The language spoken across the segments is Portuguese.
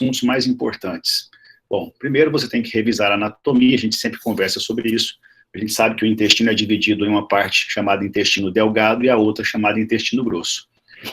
assuntos mais importantes. Bom, primeiro você tem que revisar a anatomia, a gente sempre conversa sobre isso. A gente sabe que o intestino é dividido em uma parte chamada intestino delgado e a outra chamada intestino grosso.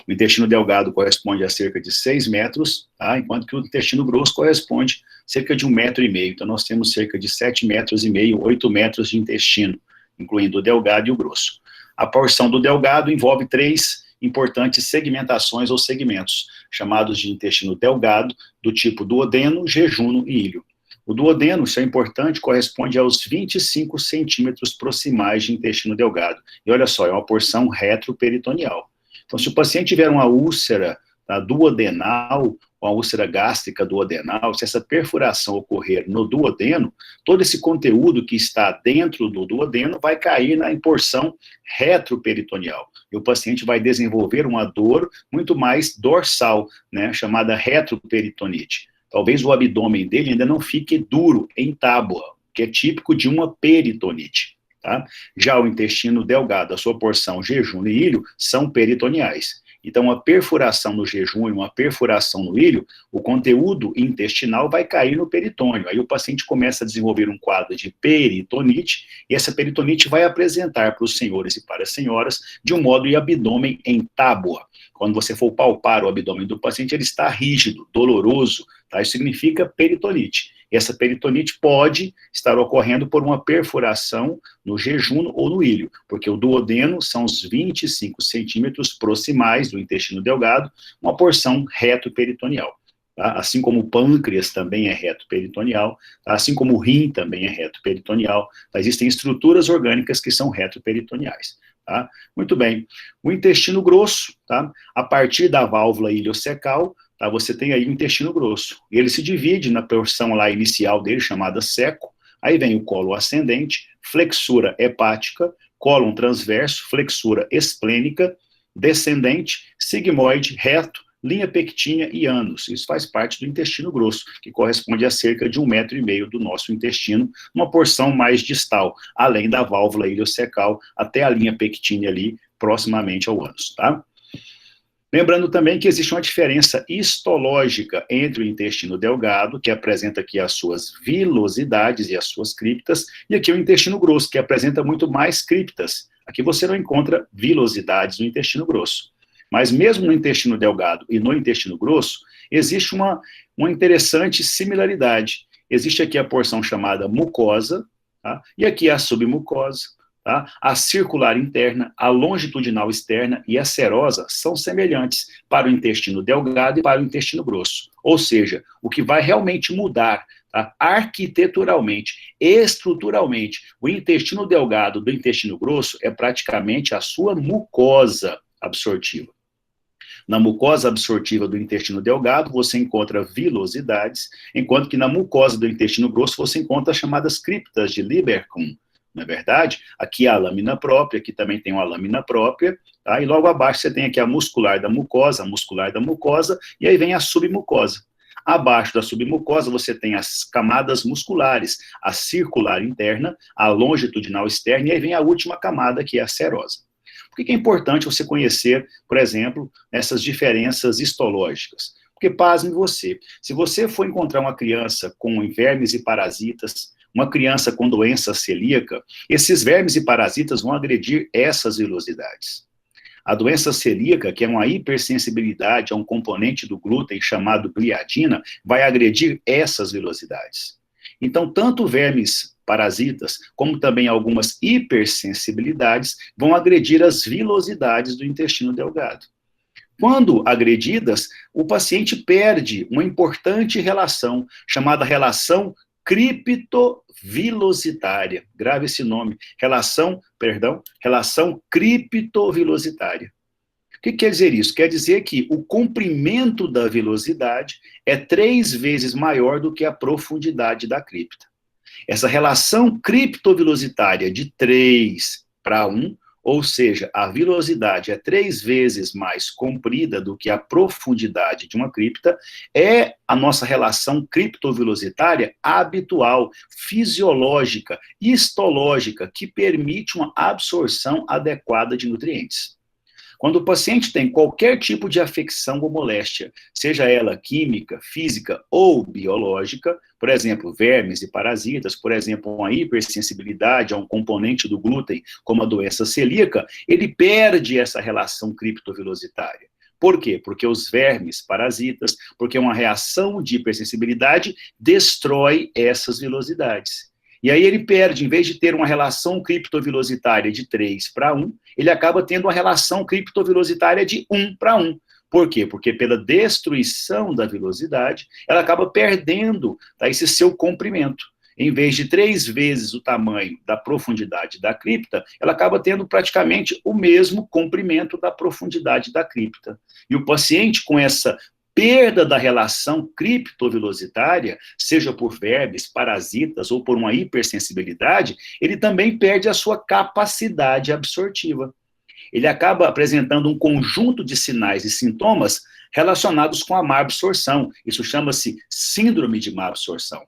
O intestino delgado corresponde a cerca de 6 metros, tá? Enquanto que o intestino grosso corresponde a cerca de 1,5 metro. Então, nós temos cerca de 7,5 metros, 8 metros de intestino, incluindo o delgado e o grosso. A porção do delgado envolve 3 importantes segmentações ou segmentos, chamados de intestino delgado, do tipo duodeno, jejuno e ilho. O duodeno, isso é importante, corresponde aos 25 centímetros proximais de intestino delgado. E olha só, é uma porção retroperitoneal. Então, se o paciente tiver uma úlcera duodenal, uma úlcera gástrica duodenal, se essa perfuração ocorrer no duodeno, todo esse conteúdo que está dentro do duodeno vai cair na porção retroperitoneal. E o paciente vai desenvolver uma dor muito mais dorsal, né, chamada retroperitonite. Talvez o abdômen dele ainda não fique duro, em tábua, que é típico de uma peritonite. Tá? Já o intestino delgado, a sua porção jejum e ilho, são peritoneais. Então, uma perfuração no jejum e uma perfuração no ilho, o conteúdo intestinal vai cair no peritônio. Aí o paciente começa a desenvolver um quadro de peritonite, e essa peritonite vai apresentar para os senhores e para as senhoras de um modo de abdômen em tábua. Quando você for palpar o abdômen do paciente, ele está rígido, doloroso, tá? Isso significa peritonite. E essa peritonite pode estar ocorrendo por uma perfuração no jejum ou no ilho, porque o duodeno são os 25 centímetros proximais do intestino delgado, uma porção retroperitoneal. Tá? Assim como o pâncreas também é retroperitoneal, tá? Assim como o rim também é retroperitoneal, tá? Existem estruturas orgânicas que são retroperitoneais. Tá? Muito bem. O intestino grosso, tá? A partir da válvula iliocecal, tá? Você tem aí o intestino grosso. Ele se divide na porção lá inicial dele, chamada ceco, aí vem o colo ascendente, flexura hepática, cólon transverso, flexura esplênica, descendente, sigmoide, reto, linha pectínea e ânus. Isso faz parte do intestino grosso, que corresponde a cerca de 1,5 metro do nosso intestino, uma porção mais distal, além da válvula iliocecal, até a linha pectínea ali, proximamente ao ânus, tá? Lembrando também que existe uma diferença histológica entre o intestino delgado, que apresenta aqui as suas vilosidades e as suas criptas, e aqui o intestino grosso, que apresenta muito mais criptas. Aqui você não encontra vilosidades no intestino grosso. Mas mesmo no intestino delgado e no intestino grosso, existe uma interessante similaridade. Existe aqui a porção chamada mucosa, tá? E aqui a submucosa. Tá? A circular interna, a longitudinal externa e a serosa são semelhantes para o intestino delgado e para o intestino grosso. Ou seja, o que vai realmente mudar, tá? Arquiteturalmente, estruturalmente, o intestino delgado do intestino grosso é praticamente a sua mucosa absortiva. Na mucosa absortiva do intestino delgado, você encontra vilosidades, enquanto que na mucosa do intestino grosso você encontra as chamadas criptas de Lieberkühn. Não é verdade? Aqui a lâmina própria, aqui também tem uma lâmina própria, tá? E logo abaixo você tem aqui a muscular da mucosa, e aí vem a submucosa. Abaixo da submucosa você tem as camadas musculares, a circular interna, a longitudinal externa, e aí vem a última camada, que é a serosa. Por que é importante você conhecer, por exemplo, essas diferenças histológicas? Porque, pasme você, se você for encontrar uma criança com vermes e parasitas, uma criança com doença celíaca, esses vermes e parasitas vão agredir essas vilosidades. A doença celíaca, que é uma hipersensibilidade a um componente do glúten chamado gliadina, vai agredir essas vilosidades. Então, tanto vermes parasitas, como também algumas hipersensibilidades, vão agredir as vilosidades do intestino delgado. Quando agredidas, o paciente perde uma importante relação, chamada relação criptovilositária. Grave esse nome. Relação criptovilositária. O que quer dizer isso? Quer dizer que o comprimento da vilosidade é 3 vezes maior do que a profundidade da cripta. Essa relação criptovilositária de 3 para 1, ou seja, a vilosidade é 3 vezes mais comprida do que a profundidade de uma cripta, é a nossa relação criptovilositária habitual, fisiológica, histológica, que permite uma absorção adequada de nutrientes. Quando o paciente tem qualquer tipo de afecção ou moléstia, seja ela química, física ou biológica, por exemplo, vermes e parasitas, por exemplo, uma hipersensibilidade a um componente do glúten, como a doença celíaca, ele perde essa relação criptovilositária. Por quê? Porque os vermes, parasitas, porque uma reação de hipersensibilidade destrói essas vilosidades. E aí ele perde, em vez de ter uma relação criptovilositária de 3:1, ele acaba tendo uma relação criptovilositária de 1:1. Por quê? Porque pela destruição da vilosidade, ela acaba perdendo, tá, esse seu comprimento. Em vez de 3 vezes o tamanho da profundidade da cripta, ela acaba tendo praticamente o mesmo comprimento da profundidade da cripta. E o paciente com essa perda da relação criptovilositária, seja por vermes, parasitas ou por uma hipersensibilidade, ele também perde a sua capacidade absortiva. Ele acaba apresentando um conjunto de sinais e sintomas relacionados com a má absorção. Isso chama-se síndrome de má absorção.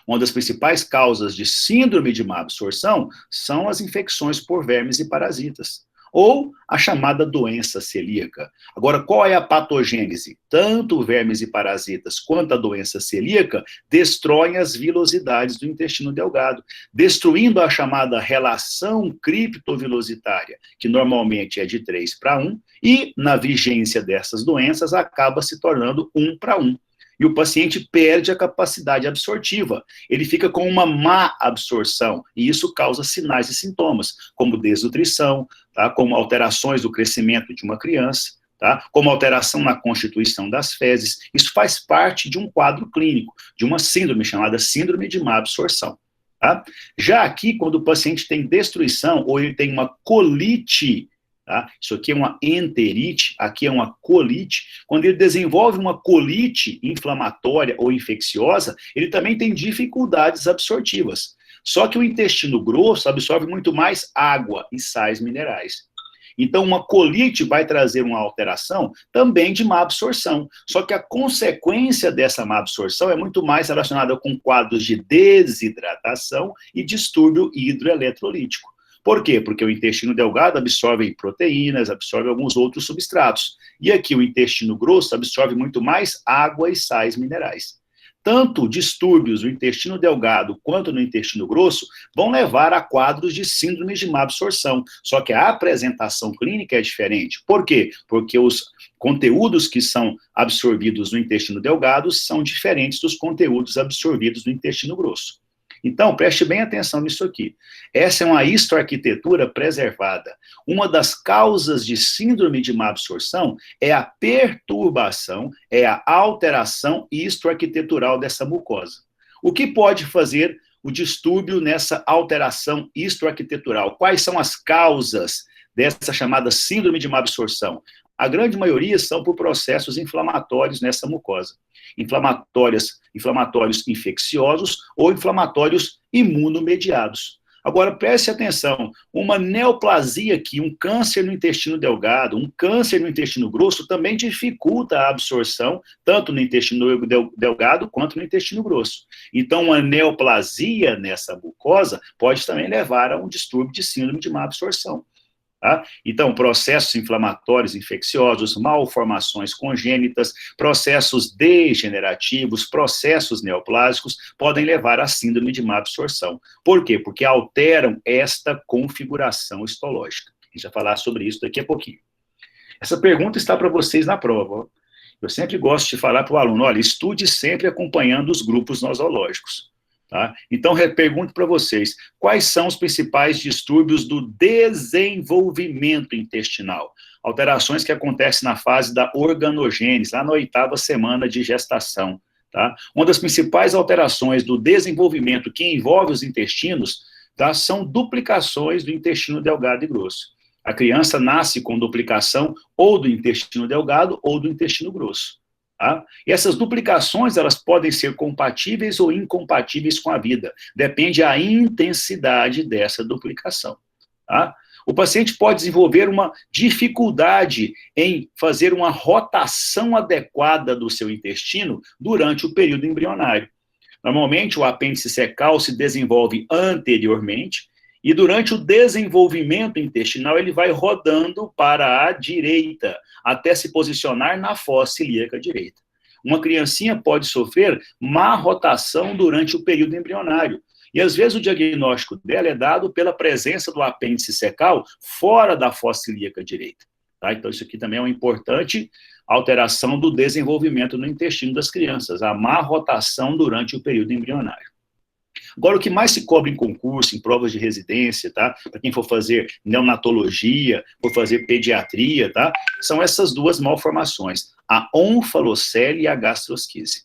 Uma das principais causas de síndrome de má absorção são as infecções por vermes e parasitas, ou a chamada doença celíaca. Agora, qual é a patogênese? Tanto vermes e parasitas quanto a doença celíaca destroem as vilosidades do intestino delgado, destruindo a chamada relação criptovilositária, que normalmente é de 3:1, e na vigência dessas doenças acaba se tornando 1:1. E o paciente perde a capacidade absortiva. Ele fica com uma má absorção, e isso causa sinais e sintomas, como desnutrição, tá? Como alterações do crescimento de uma criança, tá? Como alteração na constituição das fezes. Isso faz parte de um quadro clínico, de uma síndrome chamada síndrome de má absorção. Tá? Já aqui, quando o paciente tem destruição, ou ele tem uma colite, tá? Isso aqui é uma enterite, aqui é uma colite. Quando ele desenvolve uma colite inflamatória ou infecciosa, ele também tem dificuldades absortivas. Só que o intestino grosso absorve muito mais água e sais minerais. Então, uma colite vai trazer uma alteração também de má absorção. Só que a consequência dessa má absorção é muito mais relacionada com quadros de desidratação e distúrbio hidroeletrolítico. Por quê? Porque o intestino delgado absorve proteínas, absorve alguns outros substratos. E aqui o intestino grosso absorve muito mais água e sais minerais. Tanto distúrbios no intestino delgado quanto no intestino grosso vão levar a quadros de síndrome de má absorção. Só que a apresentação clínica é diferente. Por quê? Porque os conteúdos que são absorvidos no intestino delgado são diferentes dos conteúdos absorvidos no intestino grosso. Então, preste bem atenção nisso aqui. Essa é uma histoarquitetura preservada. Uma das causas de síndrome de má absorção é a perturbação, é a alteração histoarquitetural dessa mucosa. O que pode fazer o distúrbio nessa alteração histoarquitetural? Quais são as causas dessa chamada síndrome de má absorção? A grande maioria são por processos inflamatórios nessa mucosa. Inflamatórios infecciosos ou inflamatórios imunomediados. Agora, preste atenção, uma neoplasia aqui, um câncer no intestino delgado, um câncer no intestino grosso também dificulta a absorção, tanto no intestino delgado quanto no intestino grosso. Então, uma neoplasia nessa mucosa pode também levar a um distúrbio de síndrome de má absorção. Tá? Então, processos inflamatórios infecciosos, malformações congênitas, processos degenerativos, processos neoplásicos podem levar à síndrome de má absorção. Por quê? Porque alteram esta configuração histológica. A gente vai falar sobre isso daqui a pouquinho. Essa pergunta está para vocês na prova. Eu sempre gosto de falar para o aluno, olha, estude sempre acompanhando os grupos nosológicos. Tá? Então, pergunto para vocês, quais são os principais distúrbios do desenvolvimento intestinal? Alterações que acontecem na fase da organogênese, lá na 8ª semana de gestação. Tá? Uma das principais alterações do desenvolvimento que envolve os intestinos, tá, são duplicações do intestino delgado e grosso. A criança nasce com duplicação ou do intestino delgado ou do intestino grosso. Tá? E essas duplicações, elas podem ser compatíveis ou incompatíveis com a vida. Depende da intensidade dessa duplicação. Tá? O paciente pode desenvolver uma dificuldade em fazer uma rotação adequada do seu intestino durante o período embrionário. Normalmente, o apêndice cecal se desenvolve anteriormente E durante o desenvolvimento intestinal, ele vai rodando para a direita, até se posicionar na fossa ilíaca direita. Uma criancinha pode sofrer má rotação durante o período embrionário. E às vezes o diagnóstico dela é dado pela presença do apêndice cecal fora da fossa ilíaca direita. Tá? Então isso aqui também é uma importante alteração do desenvolvimento no intestino das crianças, a má rotação durante o período embrionário. Agora, o que mais se cobra em concurso, em provas de residência, tá? Para quem for fazer neonatologia, for fazer pediatria, tá? São essas duas malformações, a onfalocele e a gastrosquise.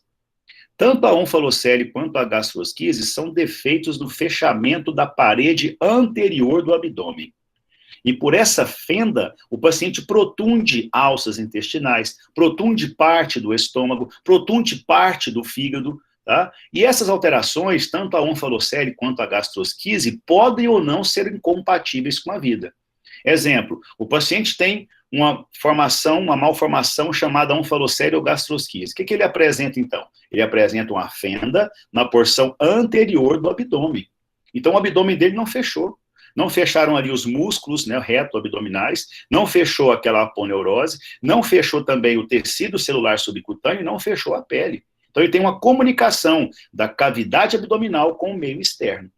Tanto a onfalocele quanto a gastrosquise são defeitos no fechamento da parede anterior do abdômen. E por essa fenda, o paciente protunde alças intestinais, protunde parte do estômago, protunde parte do fígado, tá? E essas alterações, tanto a onfalocele quanto a gastrosquise, podem ou não ser incompatíveis com a vida. Exemplo, o paciente tem uma malformação chamada onfalocele ou gastrosquise. O que ele apresenta, então? Ele apresenta uma fenda na porção anterior do abdômen. Então, o abdômen dele não fechou. Não fecharam ali os músculos, né, reto-abdominais, não fechou aquela aponeurose, não fechou também o tecido celular subcutâneo, não fechou a pele. Então, ele tem uma comunicação da cavidade abdominal com o meio externo.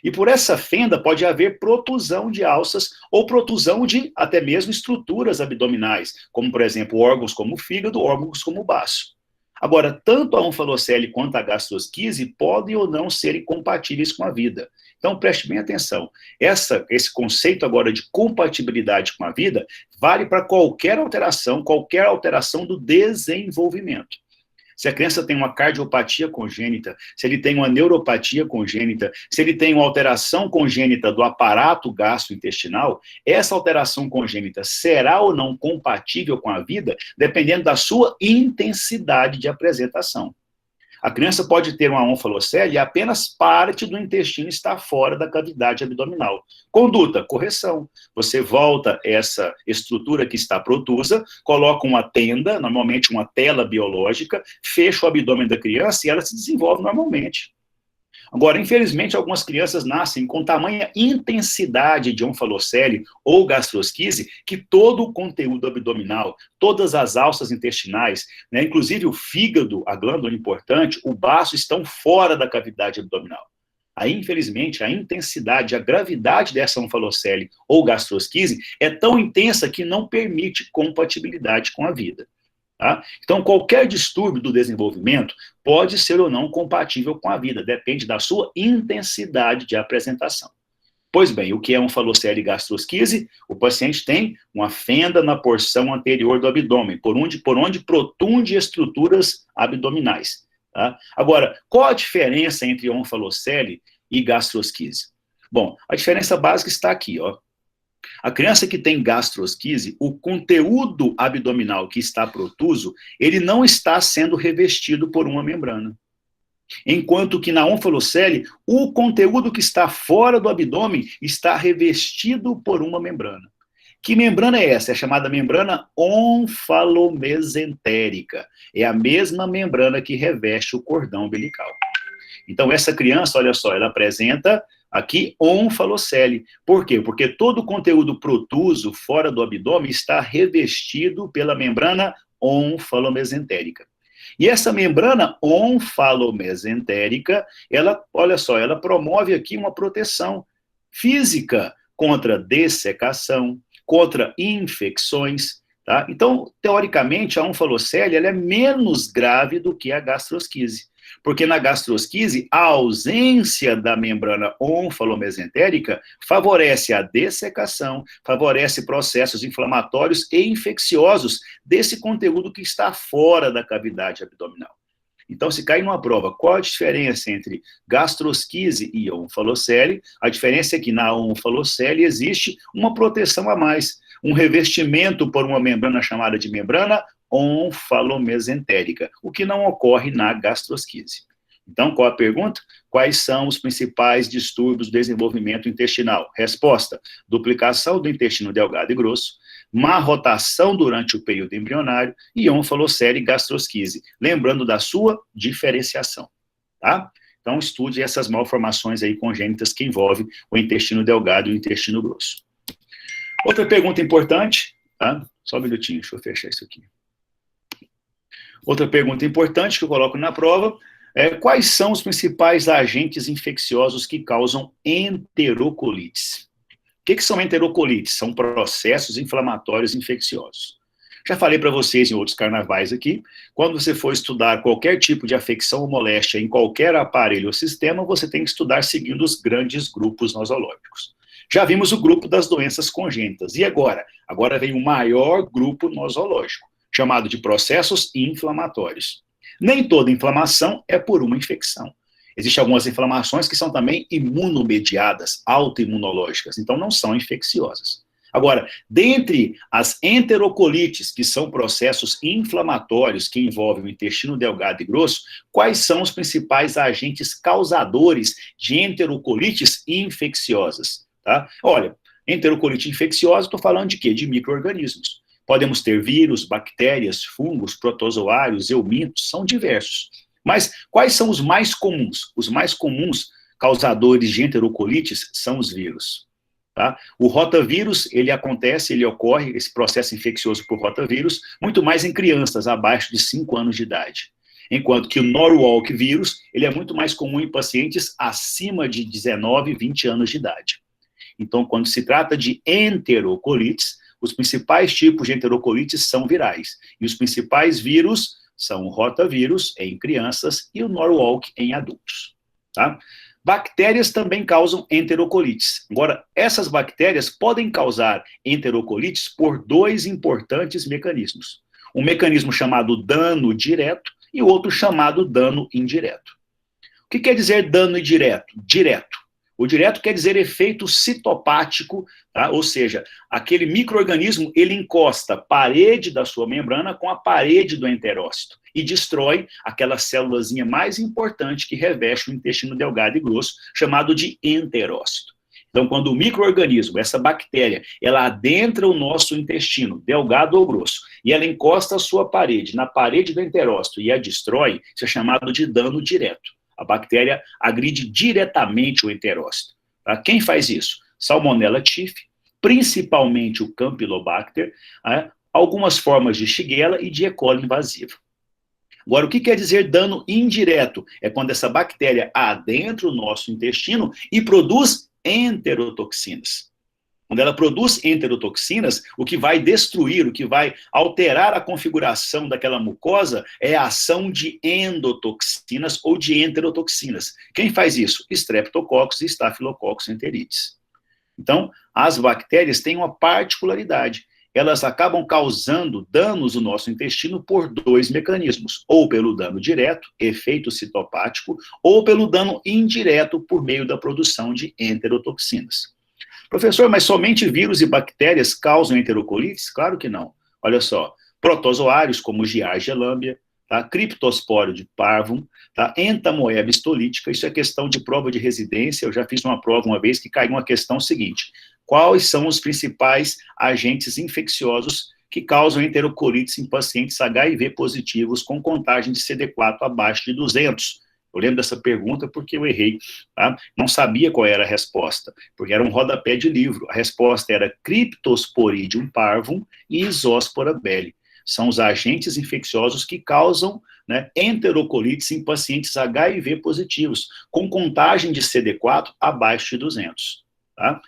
E por essa fenda pode haver protusão de alças ou protusão de até mesmo estruturas abdominais, como, por exemplo, órgãos como o fígado, órgãos como o baço. Agora, tanto a onfalocele quanto a gastrosquise podem ou não ser incompatíveis com a vida. Então, preste bem atenção. Esse conceito agora de compatibilidade com a vida vale para qualquer alteração do desenvolvimento. Se a criança tem uma cardiopatia congênita, se ele tem uma neuropatia congênita, se ele tem uma alteração congênita do aparato gastrointestinal, essa alteração congênita será ou não compatível com a vida, dependendo da sua intensidade de apresentação. A criança pode ter uma onfalocele e apenas parte do intestino está fora da cavidade abdominal. Conduta, correção. Você volta essa estrutura que está protusa, coloca uma tenda, normalmente uma tela biológica, fecha o abdômen da criança e ela se desenvolve normalmente. Agora, infelizmente, algumas crianças nascem com tamanha intensidade de onfalocele ou gastrosquise que todo o conteúdo abdominal, todas as alças intestinais, né, inclusive o fígado, a glândula importante, o baço, estão fora da cavidade abdominal. Aí, infelizmente, a intensidade, a gravidade dessa onfalocele ou gastrosquise é tão intensa que não permite compatibilidade com a vida. Tá? Então, qualquer distúrbio do desenvolvimento pode ser ou não compatível com a vida, depende da sua intensidade de apresentação. Pois bem, o que é onfalocele e gastrosquise? O paciente tem uma fenda na porção anterior do abdômen, por onde protunde estruturas abdominais. Tá? Agora, qual a diferença entre onfalocele e gastrosquise? Bom, a diferença básica está aqui, ó. A criança que tem gastrosquise, o conteúdo abdominal que está protuso, ele não está sendo revestido por uma membrana. Enquanto que na onfalocele, o conteúdo que está fora do abdômen está revestido por uma membrana. Que membrana é essa? É chamada membrana onfalomesentérica. É a mesma membrana que reveste o cordão umbilical. Então, essa criança, olha só, ela apresenta aqui onfalocele. Por quê? Porque todo o conteúdo protuso fora do abdômen está revestido pela membrana onfalomesentérica. E essa membrana onfalomesentérica, ela, olha só, ela promove aqui uma proteção física contra dessecação, contra infecções, tá? Então, teoricamente, a onfalocele ela é menos grave do que a gastrosquise. Porque na gastrosquise, a ausência da membrana onfalomesentérica favorece a dessecação, favorece processos inflamatórios e infecciosos desse conteúdo que está fora da cavidade abdominal. Então, se cair numa prova, qual a diferença entre gastrosquise e onfalocele? A diferença é que na onfalocele existe uma proteção a mais, um revestimento por uma membrana chamada de membrana onfalomesentérica, o que não ocorre na gastrosquise. Então, qual a pergunta? Quais são os principais distúrbios do desenvolvimento intestinal? Resposta: duplicação do intestino delgado e grosso, má rotação durante o período embrionário e onfalocele e gastrosquise, lembrando da sua diferenciação, tá? Então, estude essas malformações aí congênitas que envolvem o intestino delgado e o intestino grosso. Outra pergunta importante, tá? Só um minutinho, deixa eu fechar isso aqui. Outra pergunta importante que eu coloco na prova é quais são os principais agentes infecciosos que causam enterocolites? O que são enterocolites? São processos inflamatórios infecciosos. Já falei para vocês em outros carnavais aqui, quando você for estudar qualquer tipo de afecção ou moléstia em qualquer aparelho ou sistema, você tem que estudar seguindo os grandes grupos nosológicos. Já vimos o grupo das doenças congênitas. E agora? Agora vem o maior grupo nosológico, chamado de processos inflamatórios. Nem toda inflamação é por uma infecção. Existem algumas inflamações que são também imunomediadas, autoimunológicas, então não são infecciosas. Agora, dentre as enterocolites, que são processos inflamatórios que envolvem o intestino delgado e grosso, quais são os principais agentes causadores de enterocolites infecciosas? Tá? Olha, enterocolite infecciosa, estou falando de quê? De micro-organismos. Podemos ter vírus, bactérias, fungos, protozoários, eumintos, são diversos. Mas quais são os mais comuns? Os mais comuns causadores de enterocolites são os vírus. Tá? O rotavírus, ele ocorre, esse processo infeccioso por rotavírus, muito mais em crianças abaixo de 5 anos de idade. Enquanto que o Norwalk vírus, ele é muito mais comum em pacientes acima de 19, 20 anos de idade. Então, quando se trata de enterocolites, os principais tipos de enterocolites são virais. E os principais vírus são o rotavírus em crianças e o Norwalk em adultos. Tá? Bactérias também causam enterocolites. Agora, essas bactérias podem causar enterocolites por 2 importantes mecanismos. Um mecanismo chamado dano direto e o outro chamado dano indireto. O que quer dizer dano indireto? Direto. O direto quer dizer efeito citopático, tá? Ou seja, aquele micro-organismo, ele encosta a parede da sua membrana com a parede do enterócito e destrói aquela célulazinha mais importante que reveste o intestino delgado e grosso, chamado de enterócito. Então, quando o micro-organismo, essa bactéria, ela adentra o nosso intestino, delgado ou grosso, e ela encosta a sua parede na parede do enterócito e a destrói, isso é chamado de dano direto. A bactéria agride diretamente o enterócito. Tá? Quem faz isso? Salmonella typhi, principalmente o Campylobacter, algumas formas de Shigella e de E. coli invasiva. Agora, o que quer dizer dano indireto? É quando essa bactéria adentra o nosso intestino e produz enterotoxinas. Quando ela produz enterotoxinas, o que vai destruir, o que vai alterar a configuração daquela mucosa é a ação de endotoxinas ou de enterotoxinas. Quem faz isso? Streptococcus e Staphylococcus enteritis. Então, as bactérias têm uma particularidade. Elas acabam causando danos no nosso intestino por 2 mecanismos, ou pelo dano direto, efeito citopático, ou pelo dano indireto por meio da produção de enterotoxinas. Professor, mas somente vírus e bactérias causam enterocolites? Claro que não. Olha só, protozoários como Giardia lamblia, tá? Cryptosporium de parvum, tá? Entamoeba histolítica, isso é questão de prova de residência, eu já fiz uma prova uma vez que caiu uma questão seguinte: quais são os principais agentes infecciosos que causam enterocolites em pacientes HIV positivos com contagem de CD4 abaixo de 200? Eu lembro dessa pergunta porque eu errei, tá? Não sabia qual era a resposta, porque era um rodapé de livro. A resposta era Cryptosporidium parvum e Isospora belli. São os agentes infecciosos que causam, né, enterocolites em pacientes HIV positivos, com contagem de CD4 abaixo de 200. Tá?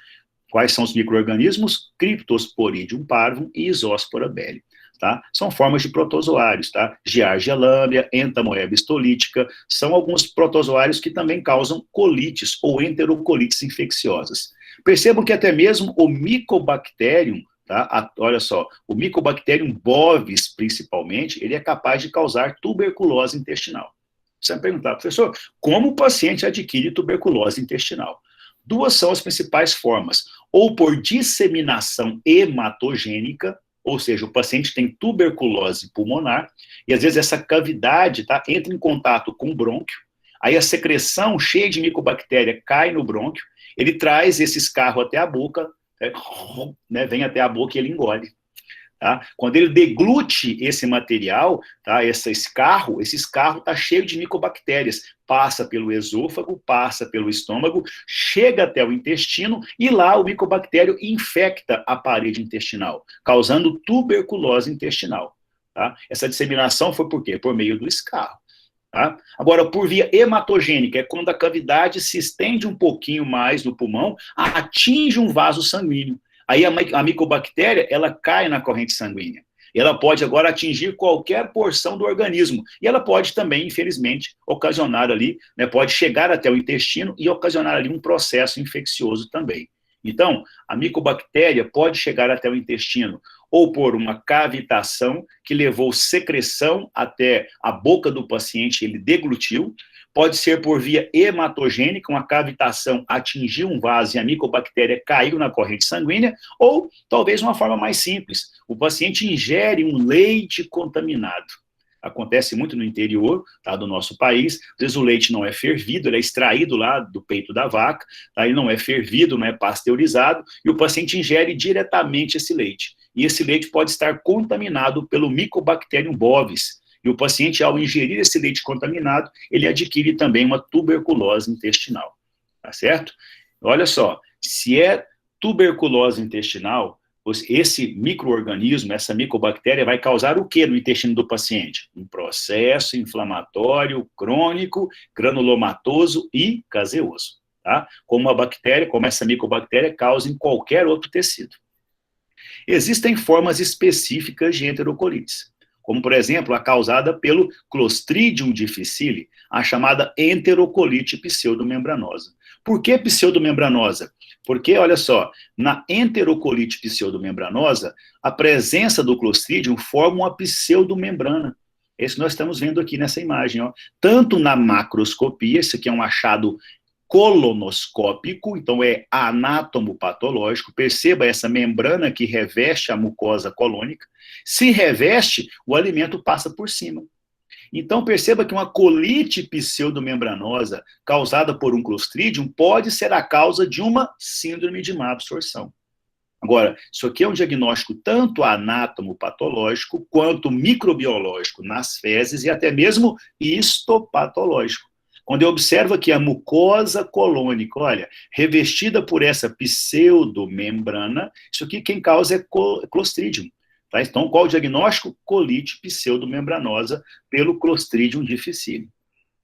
Quais são os micro-organismos? Cryptosporidium parvum e Isospora belli. Tá? São formas de protozoários, tá? Giardia lamblia, Entamoeba histolítica, são alguns protozoários que também causam colites ou enterocolites infecciosas. Percebam que até mesmo o Mycobacterium, tá? Olha só, o Mycobacterium bovis, principalmente, ele é capaz de causar tuberculose intestinal. Você vai perguntar, professor, como o paciente adquire tuberculose intestinal? 2 são as principais formas, ou por disseminação hematogênica, ou seja, o paciente tem tuberculose pulmonar, e às vezes essa cavidade, tá, entra em contato com o brônquio, aí a secreção cheia de micobactéria cai no brônquio, ele traz esse escarro até a boca, né, vem até a boca e ele engole. Tá? Quando ele deglute esse material, tá? Esse escarro está cheio de micobactérias, passa pelo esôfago, passa pelo estômago, chega até o intestino e lá o micobactério infecta a parede intestinal, causando tuberculose intestinal. Tá? Essa disseminação foi por quê? Por meio do escarro. Tá? Agora, por via hematogênica, é quando a cavidade se estende um pouquinho mais no pulmão, atinge um vaso sanguíneo. Aí a micobactéria, ela cai na corrente sanguínea. Ela pode agora atingir qualquer porção do organismo. E ela pode também, infelizmente, ocasionar ali, né, pode chegar até o intestino e ocasionar ali um processo infeccioso também. Então, a micobactéria pode chegar até o intestino ou por uma cavitação que levou secreção até a boca do paciente, ele deglutiu. Pode ser por via hematogênica, uma cavitação atingiu um vaso e a micobactéria caiu na corrente sanguínea, ou talvez uma forma mais simples, o paciente ingere um leite contaminado. Acontece muito no interior, tá, do nosso país. Às vezes o leite não é fervido, ele é extraído lá do peito da vaca, tá, ele não é fervido, não é pasteurizado, e o paciente ingere diretamente esse leite. E esse leite pode estar contaminado pelo Mycobacterium bovis. E o paciente, ao ingerir esse leite contaminado, ele adquire também uma tuberculose intestinal. Tá certo? Olha só, se é tuberculose intestinal, esse micro-organismo, essa micobactéria, vai causar o que no intestino do paciente? Um processo inflamatório crônico, granulomatoso e caseoso. Tá? Como a bactéria, como essa micobactéria causa em qualquer outro tecido. Existem formas específicas de enterocolites, como, por exemplo, a causada pelo Clostridium difficile, a chamada enterocolite pseudomembranosa. Por que pseudomembranosa? Porque, olha só, na enterocolite pseudomembranosa, a presença do Clostridium forma uma pseudomembrana. Esse nós estamos vendo aqui nessa imagem, ó. Tanto na macroscopia, esse aqui é um achado colonoscópico, então é anatomopatológico. Perceba essa membrana que reveste a mucosa colônica. Se reveste, o alimento passa por cima. Então, perceba que uma colite pseudomembranosa causada por um Clostridium pode ser a causa de uma síndrome de má absorção. Agora, isso aqui é um diagnóstico tanto anatomopatológico quanto microbiológico nas fezes e até mesmo histopatológico. Quando eu observo que a mucosa colônica, olha, revestida por essa pseudomembrana, isso aqui quem causa é Clostridium. Tá? Então, qual o diagnóstico? Colite pseudomembranosa pelo Clostridium difficile.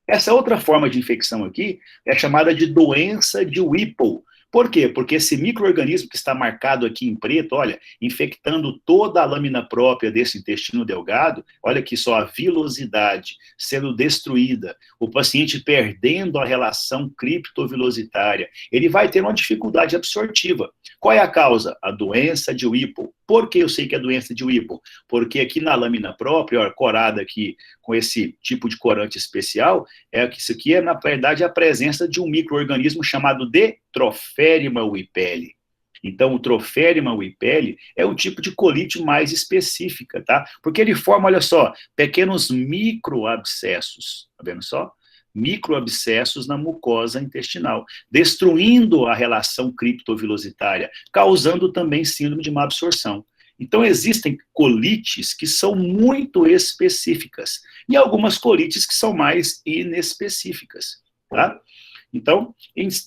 Essa outra forma de infecção aqui é chamada de doença de Whipple. Por quê? Porque esse micro-organismo que está marcado aqui em preto, olha, infectando toda a lâmina própria desse intestino delgado, olha aqui só a vilosidade sendo destruída, o paciente perdendo a relação criptovilositária, ele vai ter uma dificuldade absortiva. Qual é a causa? A doença de Whipple. Por que eu sei que é doença de Whipple? Porque aqui na lâmina própria, ó, corada aqui com esse tipo de corante especial, é que isso aqui é, na verdade, a presença de um micro-organismo chamado de Tropherium whippelli. Então, o Tropherium whippelli é um tipo de colite mais específica, tá? Porque ele forma, olha só, pequenos microabscessos, tá vendo só? Microabscessos na mucosa intestinal, destruindo a relação criptovilositária, causando também síndrome de má absorção. Então, existem colites que são muito específicas e algumas colites que são mais inespecíficas, tá? Então,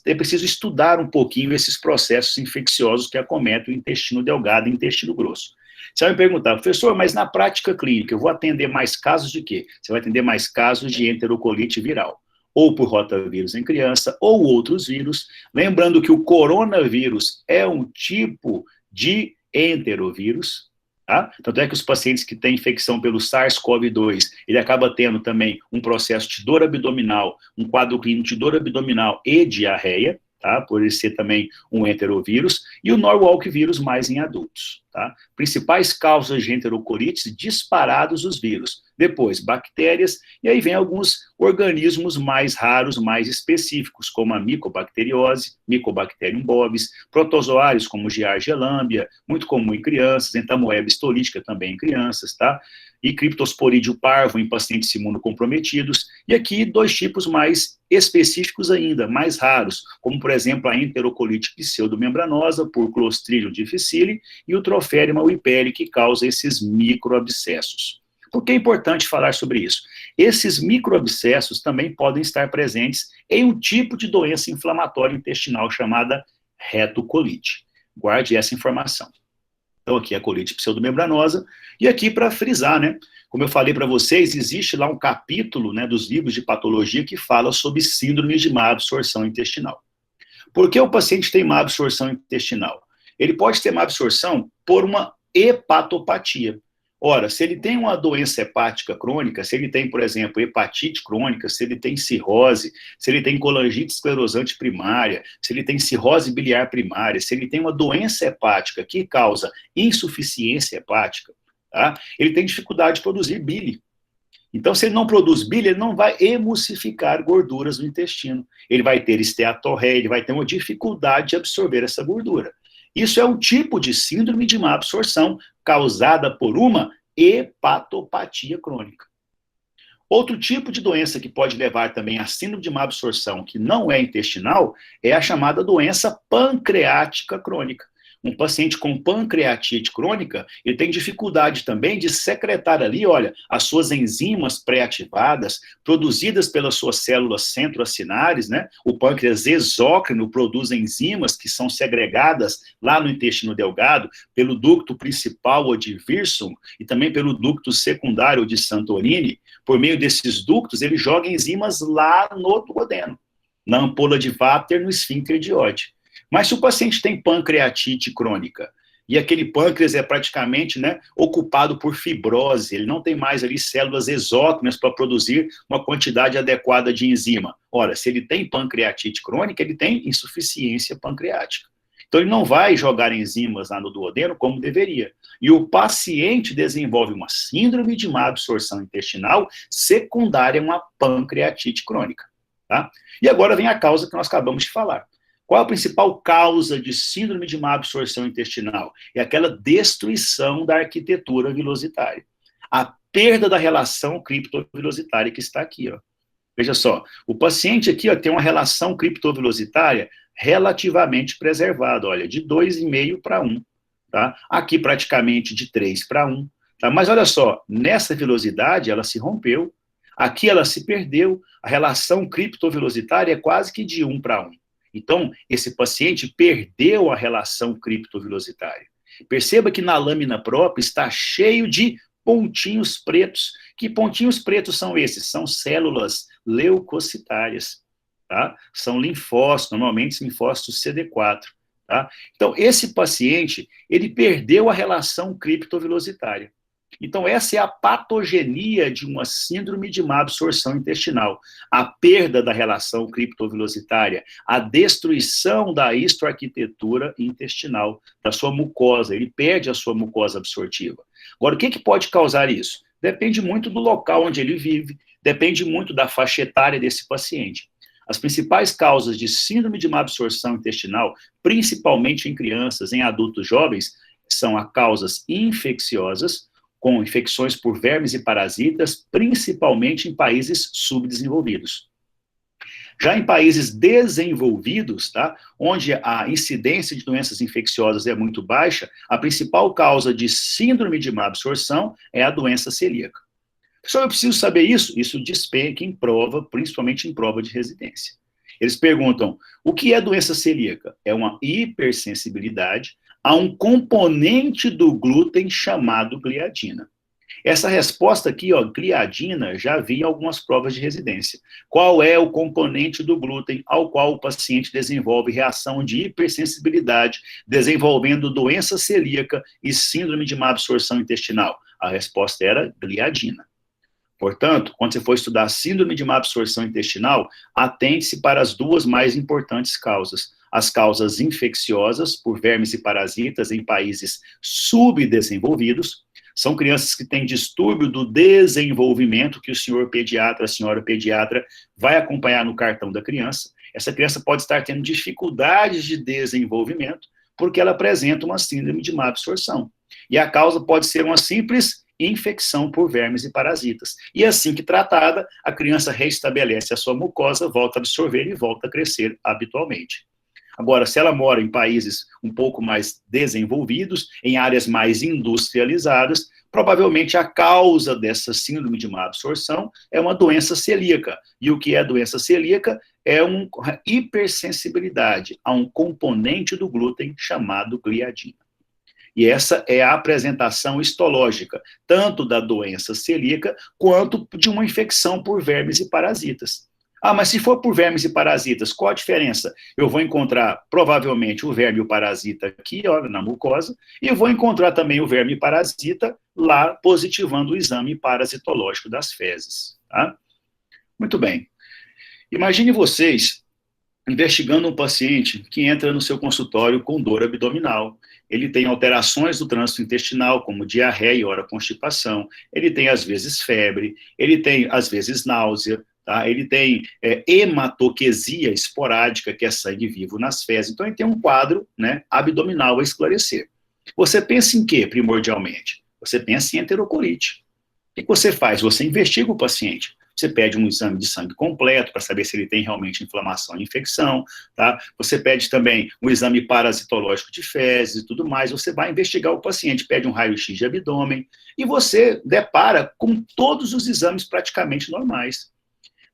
é preciso estudar um pouquinho esses processos infecciosos que acometem o intestino delgado e o intestino grosso. Você vai me perguntar, professor, mas na prática clínica, eu vou atender mais casos de quê? Você vai atender mais casos de enterocolite viral, ou por rotavírus em criança, ou outros vírus. Lembrando que o coronavírus é um tipo de enterovírus, tá? Tanto é que os pacientes que têm infecção pelo SARS-CoV-2, ele acaba tendo também um processo de dor abdominal, um quadro clínico de dor abdominal e diarreia, tá? Por ele ser também um enterovírus, e o Norwalk vírus mais em adultos, tá? Principais causas de enterocolites, disparados os vírus, depois bactérias, e aí vem alguns organismos mais raros, mais específicos, como a micobacteriose, Mycobacterium bovis, protozoários como Giardia lambia, muito comum em crianças, entamoeba histolítica também em crianças, tá? e criptosporídeo parvo em pacientes imunocomprometidos, e aqui 2 tipos mais específicos ainda, mais raros, como, por exemplo, a enterocolite pseudomembranosa por Clostridium difficile e o Tropherium wiperi, que causa esses microabscessos. Por que é importante falar sobre isso? Esses microabscessos também podem estar presentes em um tipo de doença inflamatória intestinal chamada retocolite. Guarde essa informação. Então, aqui é a colite pseudomembranosa. E aqui, para frisar, né? Como eu falei para vocês, existe lá um capítulo, né, dos livros de patologia que fala sobre síndrome de má absorção intestinal. Por que o paciente tem má absorção intestinal? Ele pode ter má absorção por uma hepatopatia. Ora, se ele tem uma doença hepática crônica, se ele tem, por exemplo, hepatite crônica, se ele tem cirrose, se ele tem colangite esclerosante primária, se ele tem cirrose biliar primária, se ele tem uma doença hepática que causa insuficiência hepática, tá? Ele tem dificuldade de produzir bile. Então, se ele não produz bile, ele não vai emulsificar gorduras no intestino. Ele vai ter esteatorreia, ele vai ter uma dificuldade de absorver essa gordura. Isso é um tipo de síndrome de má absorção causada por uma hepatopatia crônica. Outro tipo de doença que pode levar também a síndrome de má absorção, que não é intestinal, é a chamada doença pancreática crônica. Um paciente com pancreatite crônica, ele tem dificuldade também de secretar ali, olha, as suas enzimas pré-ativadas, produzidas pelas suas células centroacinares, né? O pâncreas exócrino produz enzimas que são segregadas lá no intestino delgado, pelo ducto principal ou de Wirsung, e também pelo ducto secundário de Santorini. Por meio desses ductos, ele joga enzimas lá no duodeno, na ampola de Vater, no esfíncter de Oddi. Mas se o paciente tem pancreatite crônica, e aquele pâncreas é praticamente, né, ocupado por fibrose, ele não tem mais ali células exócrinas para produzir uma quantidade adequada de enzima. Ora, se ele tem pancreatite crônica, ele tem insuficiência pancreática. Então, ele não vai jogar enzimas lá no duodeno como deveria. E o paciente desenvolve uma síndrome de má absorção intestinal secundária a uma pancreatite crônica. Tá? E agora vem a causa que nós acabamos de falar. Qual a principal causa de síndrome de má absorção intestinal? É aquela destruição da arquitetura vilositária. A perda da relação criptovilositária que está aqui, ó. Veja só, o paciente aqui, ó, tem uma relação criptovilositária relativamente preservada, olha, de 2,5 para 1, tá? Aqui praticamente de 3 para 1, tá? Mas olha só, nessa vilosidade ela se rompeu, aqui ela se perdeu, a relação criptovilositária é quase que de 1 para 1. Então, esse paciente perdeu a relação criptovilositária. Perceba que na lâmina própria está cheio de pontinhos pretos. Que pontinhos pretos são esses? São células leucocitárias, tá? São linfócitos, normalmente linfócitos CD4, tá? Então, esse paciente, ele perdeu a relação criptovilositária. Então, essa é a patogenia de uma síndrome de má absorção intestinal. A perda da relação criptovilositária, a destruição da histoarquitetura intestinal, da sua mucosa, ele perde a sua mucosa absortiva. Agora, o que pode causar isso? Depende muito do local onde ele vive, depende muito da faixa etária desse paciente. As principais causas de síndrome de má absorção intestinal, principalmente em crianças, em adultos jovens, são as causas infecciosas, com infecções por vermes e parasitas, principalmente em países subdesenvolvidos. Já em países desenvolvidos, tá, onde a incidência de doenças infecciosas é muito baixa, a principal causa de síndrome de má absorção é a doença celíaca. Pessoal, eu preciso saber isso? Isso despenca em prova, principalmente em prova de residência. Eles perguntam, o que é doença celíaca? É uma hipersensibilidade a um componente do glúten chamado gliadina. Essa resposta aqui, ó, gliadina, já vi em algumas provas de residência. Qual é o componente do glúten ao qual o paciente desenvolve reação de hipersensibilidade, desenvolvendo doença celíaca e síndrome de má absorção intestinal? A resposta era gliadina. Portanto, quando você for estudar síndrome de má absorção intestinal, atente-se para as duas mais importantes causas. As causas infecciosas por vermes e parasitas em países subdesenvolvidos. São crianças que têm distúrbio do desenvolvimento, que o senhor pediatra, a senhora pediatra, vai acompanhar no cartão da criança. Essa criança pode estar tendo dificuldades de desenvolvimento, porque ela apresenta uma síndrome de má absorção. E a causa pode ser uma simples infecção por vermes e parasitas. E assim que tratada, a criança reestabelece a sua mucosa, volta a absorver e volta a crescer habitualmente. Agora, se ela mora em países um pouco mais desenvolvidos, em áreas mais industrializadas, provavelmente a causa dessa síndrome de má absorção é uma doença celíaca. E o que é doença celíaca? É uma hipersensibilidade a um componente do glúten chamado gliadina. E essa é a apresentação histológica, tanto da doença celíaca, quanto de uma infecção por vermes e parasitas. Ah, mas se for por vermes e parasitas, qual a diferença? Eu vou encontrar, provavelmente, o verme e o parasita aqui, ó, na mucosa, e eu vou encontrar também o verme e parasita lá, positivando o exame parasitológico das fezes. Tá? Muito bem. Imagine vocês investigando um paciente que entra no seu consultório com dor abdominal. Ele tem alterações do trânsito intestinal, como diarreia e ora constipação. Ele tem, às vezes, febre. Ele tem, às vezes, náusea. Tá? Ele tem hematoquesia esporádica, que é sangue vivo nas fezes. Então, ele tem um quadro, né, abdominal a esclarecer. Você pensa em quê, primordialmente? Você pensa em enterocolite. O que você faz? Você investiga o paciente. Você pede um exame de sangue completo para saber se ele tem realmente inflamação e infecção, tá? Você pede também um exame parasitológico de fezes e tudo mais. Você vai investigar o paciente, pede um raio-x de abdômen e você depara com todos os exames praticamente normais.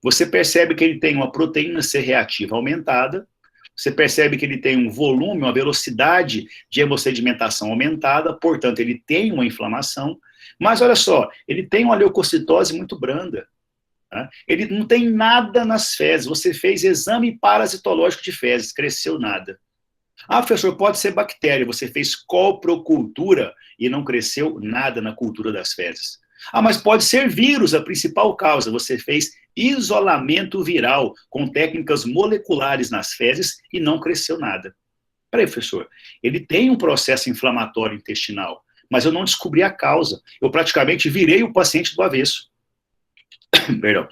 Você percebe que ele tem uma proteína C reativa aumentada, você percebe que ele tem um volume, uma velocidade de hemossedimentação aumentada, portanto, ele tem uma inflamação, mas olha só, ele tem uma leucocitose muito branda. Tá? Ele não tem nada nas fezes, você fez exame parasitológico de fezes, cresceu nada. Ah, professor, pode ser bactéria, você fez coprocultura e não cresceu nada na cultura das fezes. Ah, mas pode ser vírus, a principal causa, você fez isolamento viral com técnicas moleculares nas fezes e não cresceu nada. Peraí, professor, ele tem um processo inflamatório intestinal, mas eu não descobri a causa, eu praticamente virei o paciente do avesso. Perdão.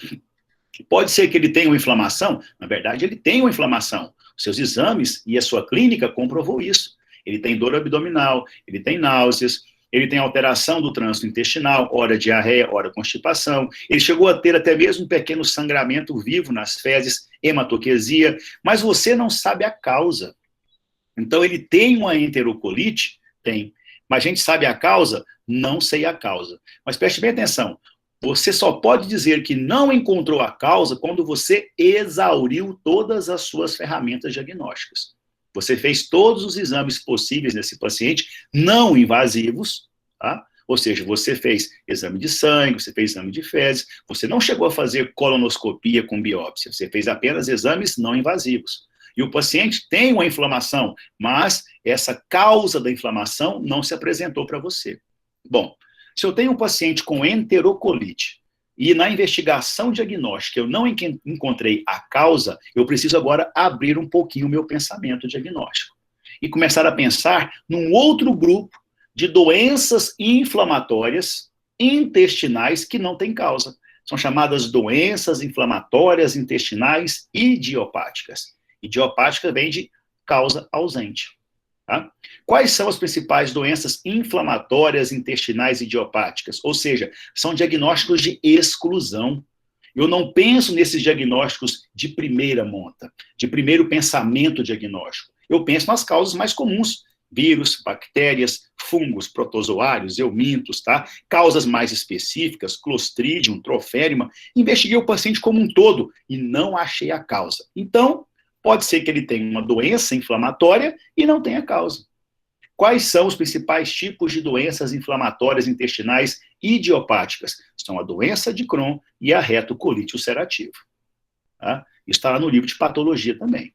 Pode ser que ele tenha uma inflamação? Na verdade, ele tem uma inflamação. Os seus exames e a sua clínica comprovou isso. Ele tem dor abdominal, ele tem náuseas, ele tem alteração do trânsito intestinal, ora diarreia, ora constipação. Ele chegou a ter até mesmo um pequeno sangramento vivo nas fezes, hematoquesia, mas você não sabe a causa. Então, ele tem uma enterocolite? Tem. Mas a gente sabe a causa? Não sei a causa. Mas preste bem atenção. Você só pode dizer que não encontrou a causa quando você exauriu todas as suas ferramentas diagnósticas. Você fez todos os exames possíveis nesse paciente, não invasivos, tá? Ou seja, você fez exame de sangue, você fez exame de fezes, você não chegou a fazer colonoscopia com biópsia, você fez apenas exames não invasivos. E o paciente tem uma inflamação, mas essa causa da inflamação não se apresentou para você. Bom, se eu tenho um paciente com enterocolite e na investigação diagnóstica eu não encontrei a causa, eu preciso agora abrir um pouquinho o meu pensamento diagnóstico e começar a pensar num outro grupo de doenças inflamatórias intestinais que não têm causa. São chamadas doenças inflamatórias intestinais idiopáticas. Idiopática vem de causa ausente. Tá? Quais são as principais doenças inflamatórias intestinais idiopáticas? Ou seja, são diagnósticos de exclusão. Eu não penso nesses diagnósticos de primeira monta, de primeiro pensamento diagnóstico. Eu penso nas causas mais comuns, vírus, bactérias, fungos, protozoários, eumintos, tá? Causas mais específicas, Clostridium, Troférima. Investiguei o paciente como um todo e não achei a causa. Então, pode ser que ele tenha uma doença inflamatória e não tenha causa. Quais são os principais tipos de doenças inflamatórias intestinais idiopáticas? São a doença de Crohn e a retocolite ulcerativa. Tá? Isso está lá no livro de patologia também.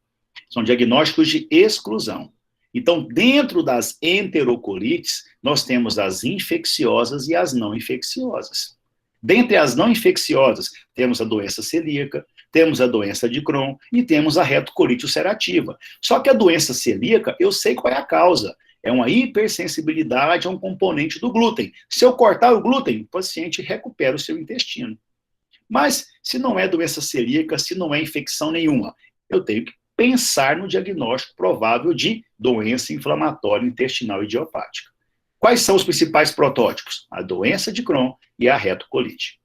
São diagnósticos de exclusão. Então, dentro das enterocolites, nós temos as infecciosas e as não infecciosas. Dentre as não infecciosas, temos a doença celíaca, temos a doença de Crohn e temos a retocolite ulcerativa. Só que a doença celíaca, eu sei qual é a causa. É uma hipersensibilidade a um componente do glúten. Se eu cortar o glúten, o paciente recupera o seu intestino. Mas, se não é doença celíaca, se não é infecção nenhuma, eu tenho que pensar no diagnóstico provável de doença inflamatória intestinal idiopática. Quais são os principais protótipos? A doença de Crohn e a retocolite.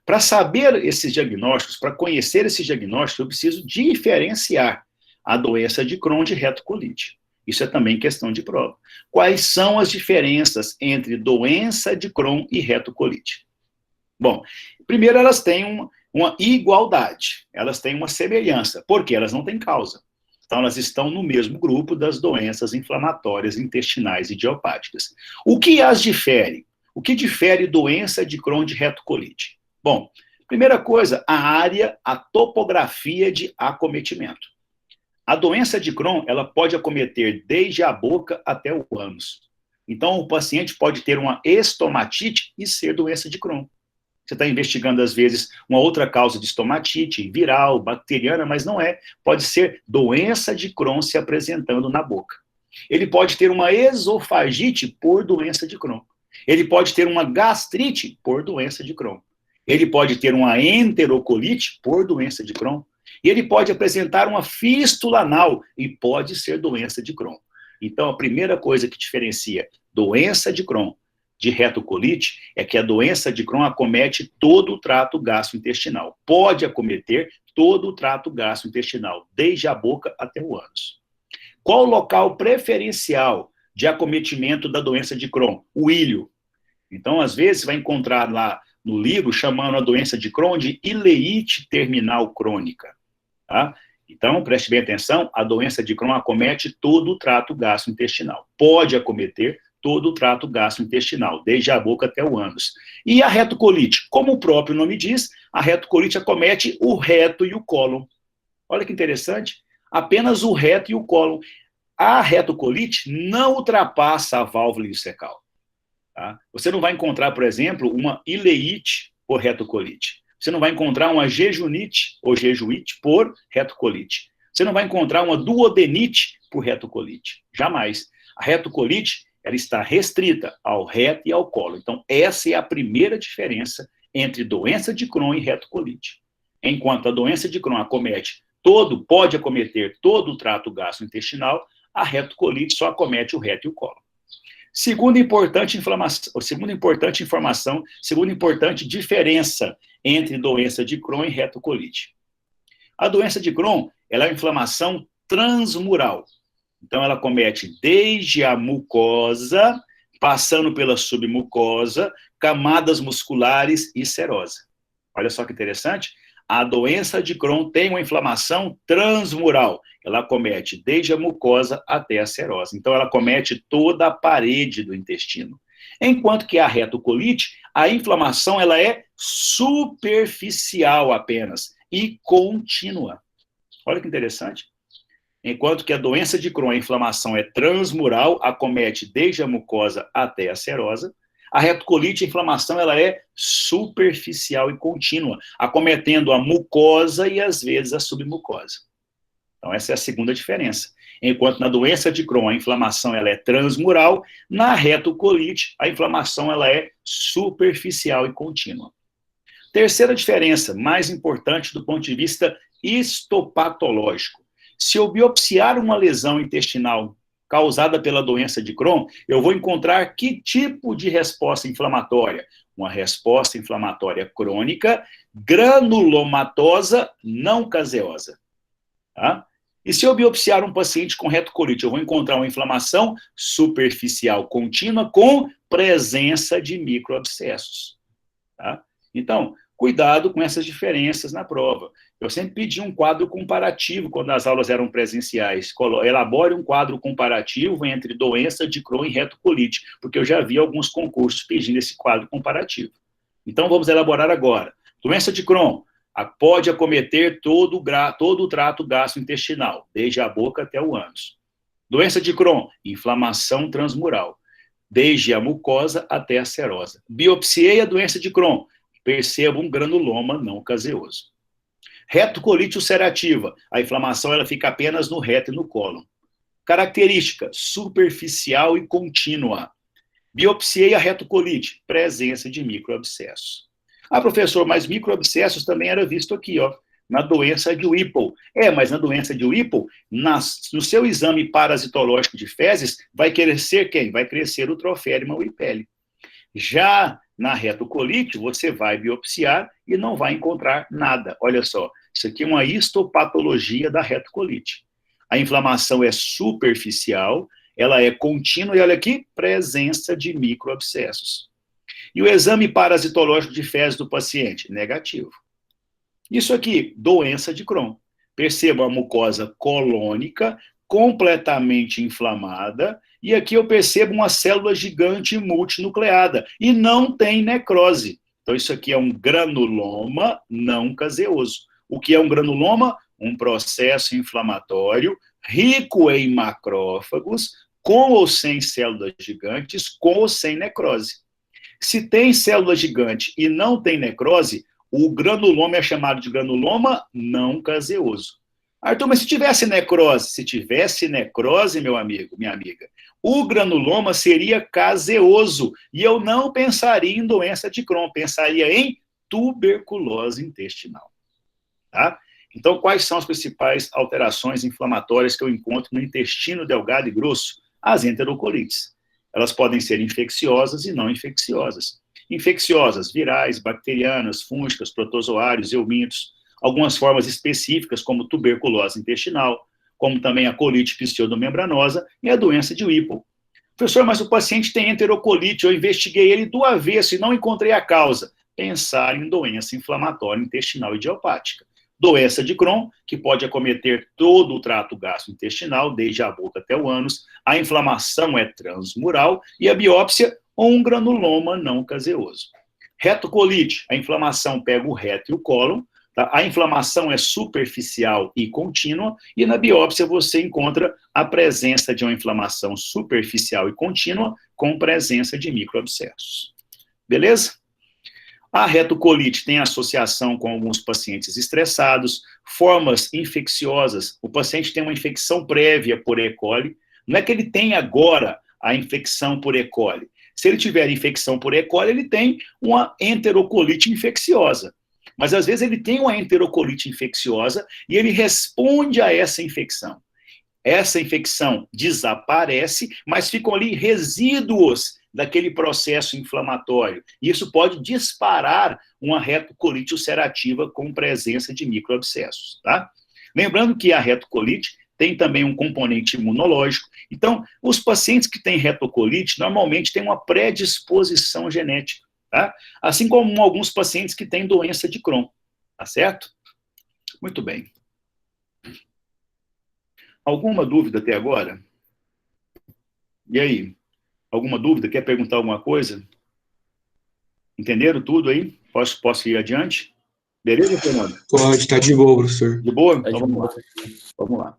Para saber esses diagnósticos, para conhecer esses diagnósticos, eu preciso diferenciar a doença de Crohn de retocolite. Isso é também questão de prova. Quais são as diferenças entre doença de Crohn e retocolite? Bom, primeiro elas têm uma igualdade, elas têm uma semelhança, porque elas não têm causa. Então, elas estão no mesmo grupo das doenças inflamatórias intestinais idiopáticas. O que as difere? O que difere doença de Crohn de retocolite? Bom, primeira coisa, a área, a topografia de acometimento. A doença de Crohn, ela pode acometer desde a boca até o ânus. Então, o paciente pode ter uma estomatite e ser doença de Crohn. Você está investigando, às vezes, uma outra causa de estomatite, viral, bacteriana, mas não é. Pode ser doença de Crohn se apresentando na boca. Ele pode ter uma esofagite por doença de Crohn. Ele pode ter uma gastrite por doença de Crohn. Ele pode ter uma enterocolite por doença de Crohn. E ele pode apresentar uma fístula anal e pode ser doença de Crohn. Então, a primeira coisa que diferencia doença de Crohn de retocolite é que a doença de Crohn acomete todo o trato gastrointestinal. Pode acometer todo o trato gastrointestinal, desde a boca até o ânus. Qual o local preferencial de acometimento da doença de Crohn? O ilho. Então, às vezes, você vai encontrar lá no livro chamando a doença de Crohn de ileite terminal crônica. Tá? Então, preste bem atenção, a doença de Crohn acomete todo o trato gastrointestinal. Pode acometer todo o trato gastrointestinal, desde a boca até o ânus. E a retocolite? Como o próprio nome diz, a retocolite acomete o reto e o cólon. Olha que interessante, apenas o reto e o cólon. A retocolite não ultrapassa a válvula ileocecal. Tá? Você não vai encontrar, por exemplo, uma ileite por retocolite. Você não vai encontrar uma jejunite ou jejuíte por retocolite. Você não vai encontrar uma duodenite por retocolite. Jamais. A retocolite, ela está restrita ao reto e ao colo. Então, essa é a primeira diferença entre doença de Crohn e retocolite. Enquanto a doença de Crohn pode acometer todo o trato gastrointestinal, a retocolite só acomete o reto e o colo. Segunda importante diferença entre doença de Crohn e retocolite. A doença de Crohn, ela é uma inflamação transmural. Então, ela acomete desde a mucosa, passando pela submucosa, camadas musculares e serosa. Olha só que interessante. A doença de Crohn tem uma inflamação transmural. Ela acomete desde a mucosa até a serosa. Então, ela acomete toda a parede do intestino. Enquanto que a retocolite, a inflamação ela é superficial apenas e contínua. Olha que interessante. Enquanto que a doença de Crohn, a inflamação é transmural, acomete desde a mucosa até a serosa. A retocolite, a inflamação, ela é superficial e contínua, acometendo a mucosa e, às vezes, a submucosa. Então, essa é a segunda diferença. Enquanto na doença de Crohn, a inflamação ela é transmural, na retocolite, a inflamação ela é superficial e contínua. Terceira diferença, mais importante do ponto de vista histopatológico. Se eu biopsiar uma lesão intestinal causada pela doença de Crohn, eu vou encontrar que tipo de resposta inflamatória? Uma resposta inflamatória crônica, granulomatosa, não caseosa. Tá? E se eu biopsiar um paciente com retocolite, eu vou encontrar uma inflamação superficial contínua com presença de microabscessos. Tá? Então, cuidado com essas diferenças na prova. Eu sempre pedi um quadro comparativo quando as aulas eram presenciais. Elabore um quadro comparativo entre doença de Crohn e retocolite, porque eu já vi alguns concursos pedindo esse quadro comparativo. Então, vamos elaborar agora. Doença de Crohn pode acometer todo o trato gastrointestinal, desde a boca até o ânus. Doença de Crohn, inflamação transmural, desde a mucosa até a serosa. Biopsiei a doença de Crohn, percebo um granuloma não caseoso. Retocolite ulcerativa, a inflamação ela fica apenas no reto e no cólon. Característica, superficial e contínua. Biopsiei a retocolite, presença de microabscessos. Ah, professor, mas microabscessos também era visto aqui, ó. na doença de Whipple. Mas na doença de Whipple, no seu exame parasitológico de fezes, vai crescer quem? Vai crescer o Tropherium whippelli. Já na retocolite, você vai biopsiar e não vai encontrar nada. Olha só, isso aqui é uma histopatologia da retocolite. A inflamação é superficial, ela é contínua, e olha aqui, presença de microabscessos. E o exame parasitológico de fezes do paciente? Negativo. Isso aqui, doença de Crohn. Perceba a mucosa colônica completamente inflamada, e aqui eu percebo uma célula gigante multinucleada, e não tem necrose. Então isso aqui é um granuloma não caseoso. O que é um granuloma? Um processo inflamatório rico em macrófagos, com ou sem células gigantes, com ou sem necrose. Se tem célula gigante e não tem necrose, o granuloma é chamado de granuloma não caseoso. Arthur, mas se tivesse necrose, meu amigo, minha amiga, o granuloma seria caseoso, e eu não pensaria em doença de Crohn, pensaria em tuberculose intestinal. Tá? Então, quais são as principais alterações inflamatórias que eu encontro no intestino delgado e grosso? As enterocolites. Elas podem ser infecciosas e não infecciosas. Infecciosas, virais, bacterianas, fúngicas, protozoários, eumintos, algumas formas específicas, como tuberculose intestinal, como também a colite pseudomembranosa e a doença de Whipple. Professor, mas o paciente tem enterocolite, eu investiguei ele do avesso e não encontrei a causa. Pensar em doença inflamatória intestinal idiopática. Doença de Crohn, que pode acometer todo o trato gastrointestinal, desde a boca até o ânus. A inflamação é transmural e a biópsia, um granuloma não caseoso. Retocolite, a inflamação pega o reto e o cólon. Tá? A inflamação é superficial e contínua, e na biópsia você encontra a presença de uma inflamação superficial e contínua com presença de microabscessos. Beleza? A retocolite tem associação com alguns pacientes estressados, formas infecciosas. O paciente tem uma infecção prévia por E. coli. Não é que ele tem agora a infecção por E. coli. Se ele tiver infecção por E. coli, ele tem uma enterocolite infecciosa. Mas, às vezes, ele tem uma enterocolite infecciosa e ele responde a essa infecção. Essa infecção desaparece, mas ficam ali resíduos daquele processo inflamatório. E isso pode disparar uma retocolite ulcerativa com presença de microabscessos, tá? Lembrando que a retocolite tem também um componente imunológico. Então, os pacientes que têm retocolite normalmente têm uma predisposição genética, tá? Assim como alguns pacientes que têm doença de Crohn, tá certo? Muito bem. Alguma dúvida até agora? E aí? Alguma dúvida? Quer perguntar alguma coisa? Entenderam tudo aí? Posso ir adiante? Beleza, Fernando? Pode, tá de boa, professor. De boa? Então vamos lá. Vamos lá.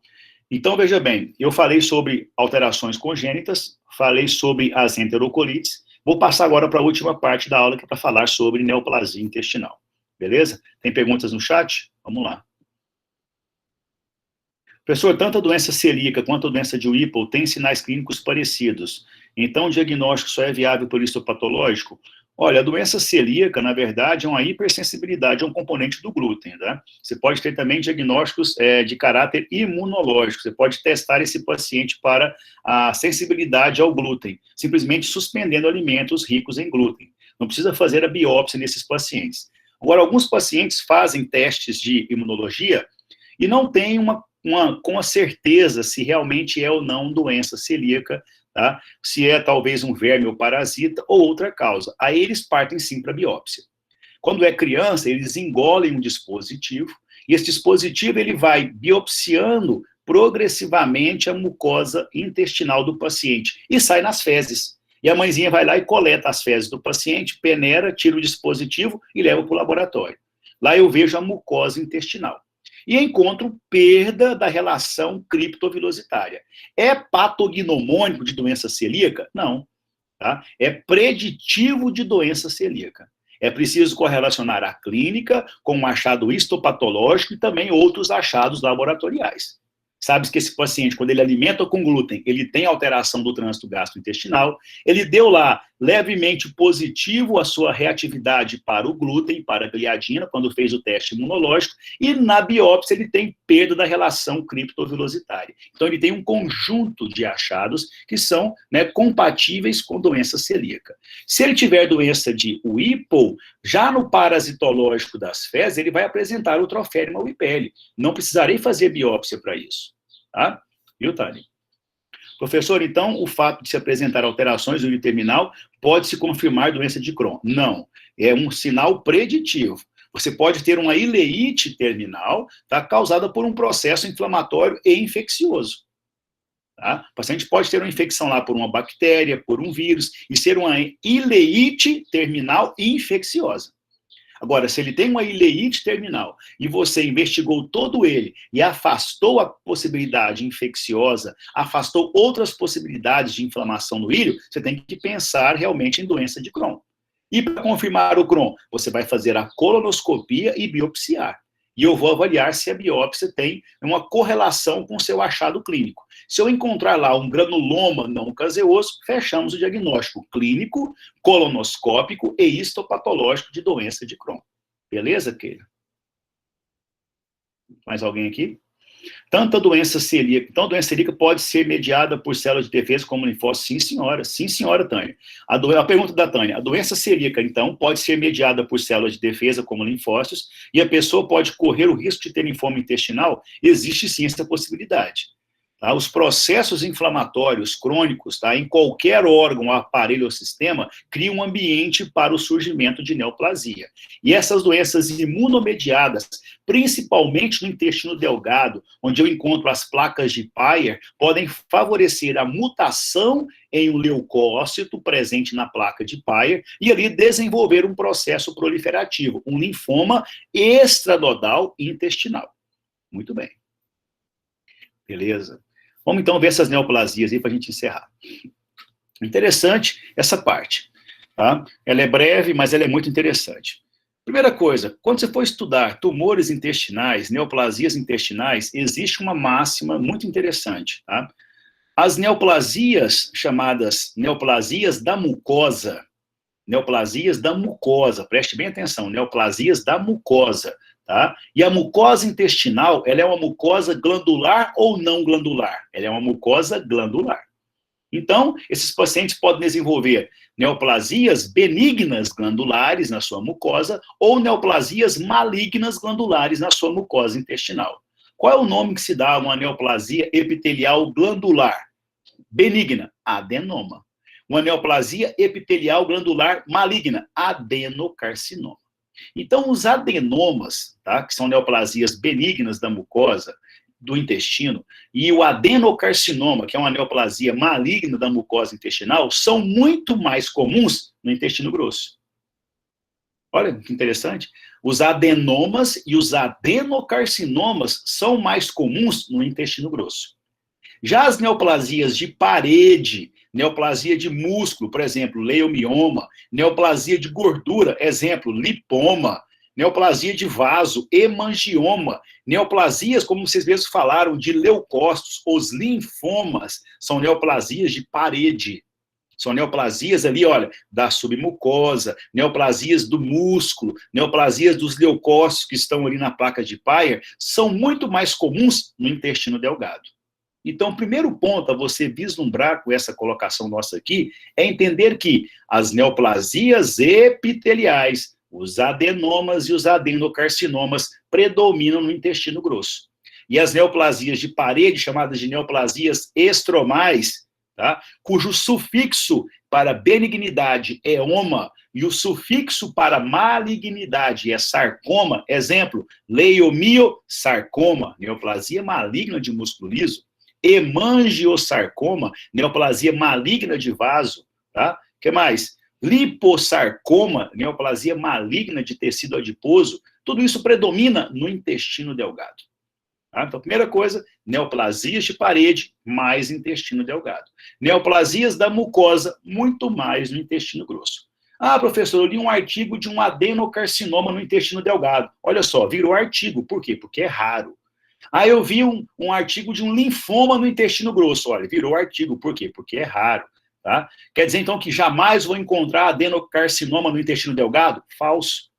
Então, veja bem, eu falei sobre alterações congênitas, falei sobre as enterocolites, vou passar agora para a última parte da aula, que é para falar sobre neoplasia intestinal. Beleza? Tem perguntas no chat? Vamos lá. Professor, tanto a doença celíaca quanto a doença de Whipple têm sinais clínicos parecidos. Então, o diagnóstico só é viável por histopatológico? Olha, a doença celíaca, na verdade, é uma hipersensibilidade a um componente do glúten, tá? Você pode ter também diagnósticos de caráter imunológico. Você pode testar esse paciente para a sensibilidade ao glúten, simplesmente suspendendo alimentos ricos em glúten. Não precisa fazer a biópsia nesses pacientes. Agora, alguns pacientes fazem testes de imunologia e não têm com a certeza se realmente é ou não doença celíaca, tá? Se é talvez um verme ou parasita ou outra causa. Aí eles partem sim para a biópsia. Quando é criança, eles engolem um dispositivo, e esse dispositivo ele vai biopsiando progressivamente a mucosa intestinal do paciente e sai nas fezes. E a mãezinha vai lá e coleta as fezes do paciente, peneira, tira o dispositivo e leva para o laboratório. Lá eu vejo a mucosa intestinal. E encontro perda da relação criptovilositária. É patognomônico de doença celíaca? Não. Tá? É preditivo de doença celíaca. É preciso correlacionar a clínica com um achado histopatológico e também outros achados laboratoriais. Sabe que esse paciente, quando ele alimenta com glúten, ele tem alteração do trânsito gastrointestinal, ele deu lá levemente positivo a sua reatividade para o glúten, para a gliadina, quando fez o teste imunológico, e na biópsia ele tem perda da relação criptovilositária. Então ele tem um conjunto de achados que são, né, compatíveis com doença celíaca. Se ele tiver doença de Whipple, já no parasitológico das fezes, ele vai apresentar o Tropherium whippelli. Não precisarei fazer biópsia para isso. Tá? Viu, Tânia? Professor, então, o fato de se apresentar alterações do ureter terminal pode se confirmar doença de Crohn? Não. É um sinal preditivo. Você pode ter uma ileite terminal, tá, causada por um processo inflamatório e infeccioso. Tá? O paciente pode ter uma infecção lá por uma bactéria, por um vírus, e ser uma ileite terminal infecciosa. Agora, se ele tem uma ileite terminal e você investigou todo ele e afastou a possibilidade infecciosa, afastou outras possibilidades de inflamação no ilho, você tem que pensar realmente em doença de Crohn. E para confirmar o Crohn, você vai fazer a colonoscopia e biopsiar. E eu vou avaliar se a biópsia tem uma correlação com o seu achado clínico. Se eu encontrar lá um granuloma não caseoso, fechamos o diagnóstico clínico, colonoscópico e histopatológico de doença de Crohn. Beleza, Keila? Mais alguém aqui? Tanto a doença celíaca, então a doença celíaca pode ser mediada por células de defesa como linfócitos? Sim, senhora, Tânia. A pergunta da Tânia, a doença celíaca, então, pode ser mediada por células de defesa como linfócitos e a pessoa pode correr o risco de ter linfoma intestinal? Existe sim essa possibilidade. Tá? Os processos inflamatórios crônicos, tá, em qualquer órgão, aparelho ou sistema, criam um ambiente para o surgimento de neoplasia. E essas doenças imunomediadas, principalmente no intestino delgado, onde eu encontro as placas de Peyer, podem favorecer a mutação em um leucócito presente na placa de Peyer e ali desenvolver um processo proliferativo, um linfoma extranodal intestinal. Muito bem. Beleza. Vamos então ver essas neoplasias aí para a gente encerrar. Interessante essa parte. Tá? Ela é breve, mas ela é muito interessante. Primeira coisa, quando você for estudar tumores intestinais, neoplasias intestinais, existe uma máxima muito interessante. Tá? As neoplasias, chamadas neoplasias da mucosa, preste bem atenção, neoplasias da mucosa, tá? E a mucosa intestinal, ela é uma mucosa glandular ou não glandular? Ela é uma mucosa glandular. Então, esses pacientes podem desenvolver neoplasias benignas glandulares na sua mucosa ou neoplasias malignas glandulares na sua mucosa intestinal. Qual é o nome que se dá a uma neoplasia epitelial glandular? Benigna, adenoma. Uma neoplasia epitelial glandular maligna, adenocarcinoma. Então, os adenomas, tá, que são neoplasias benignas da mucosa, do intestino, e o adenocarcinoma, que é uma neoplasia maligna da mucosa intestinal, são muito mais comuns no intestino grosso. Olha que interessante. Os adenomas e os adenocarcinomas são mais comuns no intestino grosso. Já as neoplasias de parede, neoplasia de músculo, por exemplo, leiomioma, neoplasia de gordura, exemplo, lipoma, neoplasia de vaso, hemangioma, neoplasias, como vocês mesmos falaram, de leucócitos, os linfomas, são neoplasias de parede. São neoplasias ali, olha, da submucosa, neoplasias do músculo, neoplasias dos leucócitos que estão ali na placa de Peyer, são muito mais comuns no intestino delgado. Então, o primeiro ponto a você vislumbrar com essa colocação nossa aqui é entender que as neoplasias epiteliais, os adenomas e os adenocarcinomas predominam no intestino grosso. E as neoplasias de parede, chamadas de neoplasias estromais, tá? Cujo sufixo para benignidade é oma e o sufixo para malignidade é sarcoma, exemplo, leiomiosarcoma, neoplasia maligna de músculo liso, hemangiosarcoma, neoplasia maligna de vaso, tá? O que mais? Liposarcoma, neoplasia maligna de tecido adiposo, tudo isso predomina no intestino delgado. Tá? Então, primeira coisa, neoplasias de parede, mais intestino delgado. Neoplasias da mucosa, muito mais no intestino grosso. Ah, professor, eu li um artigo de um adenocarcinoma no intestino delgado. Olha só, virou artigo. Por quê? Porque é raro. Ah, eu vi um artigo de um linfoma no intestino grosso. Olha, virou artigo. Por quê? Porque é raro. Tá? Quer dizer, então, que jamais vou encontrar adenocarcinoma no intestino delgado? Falso.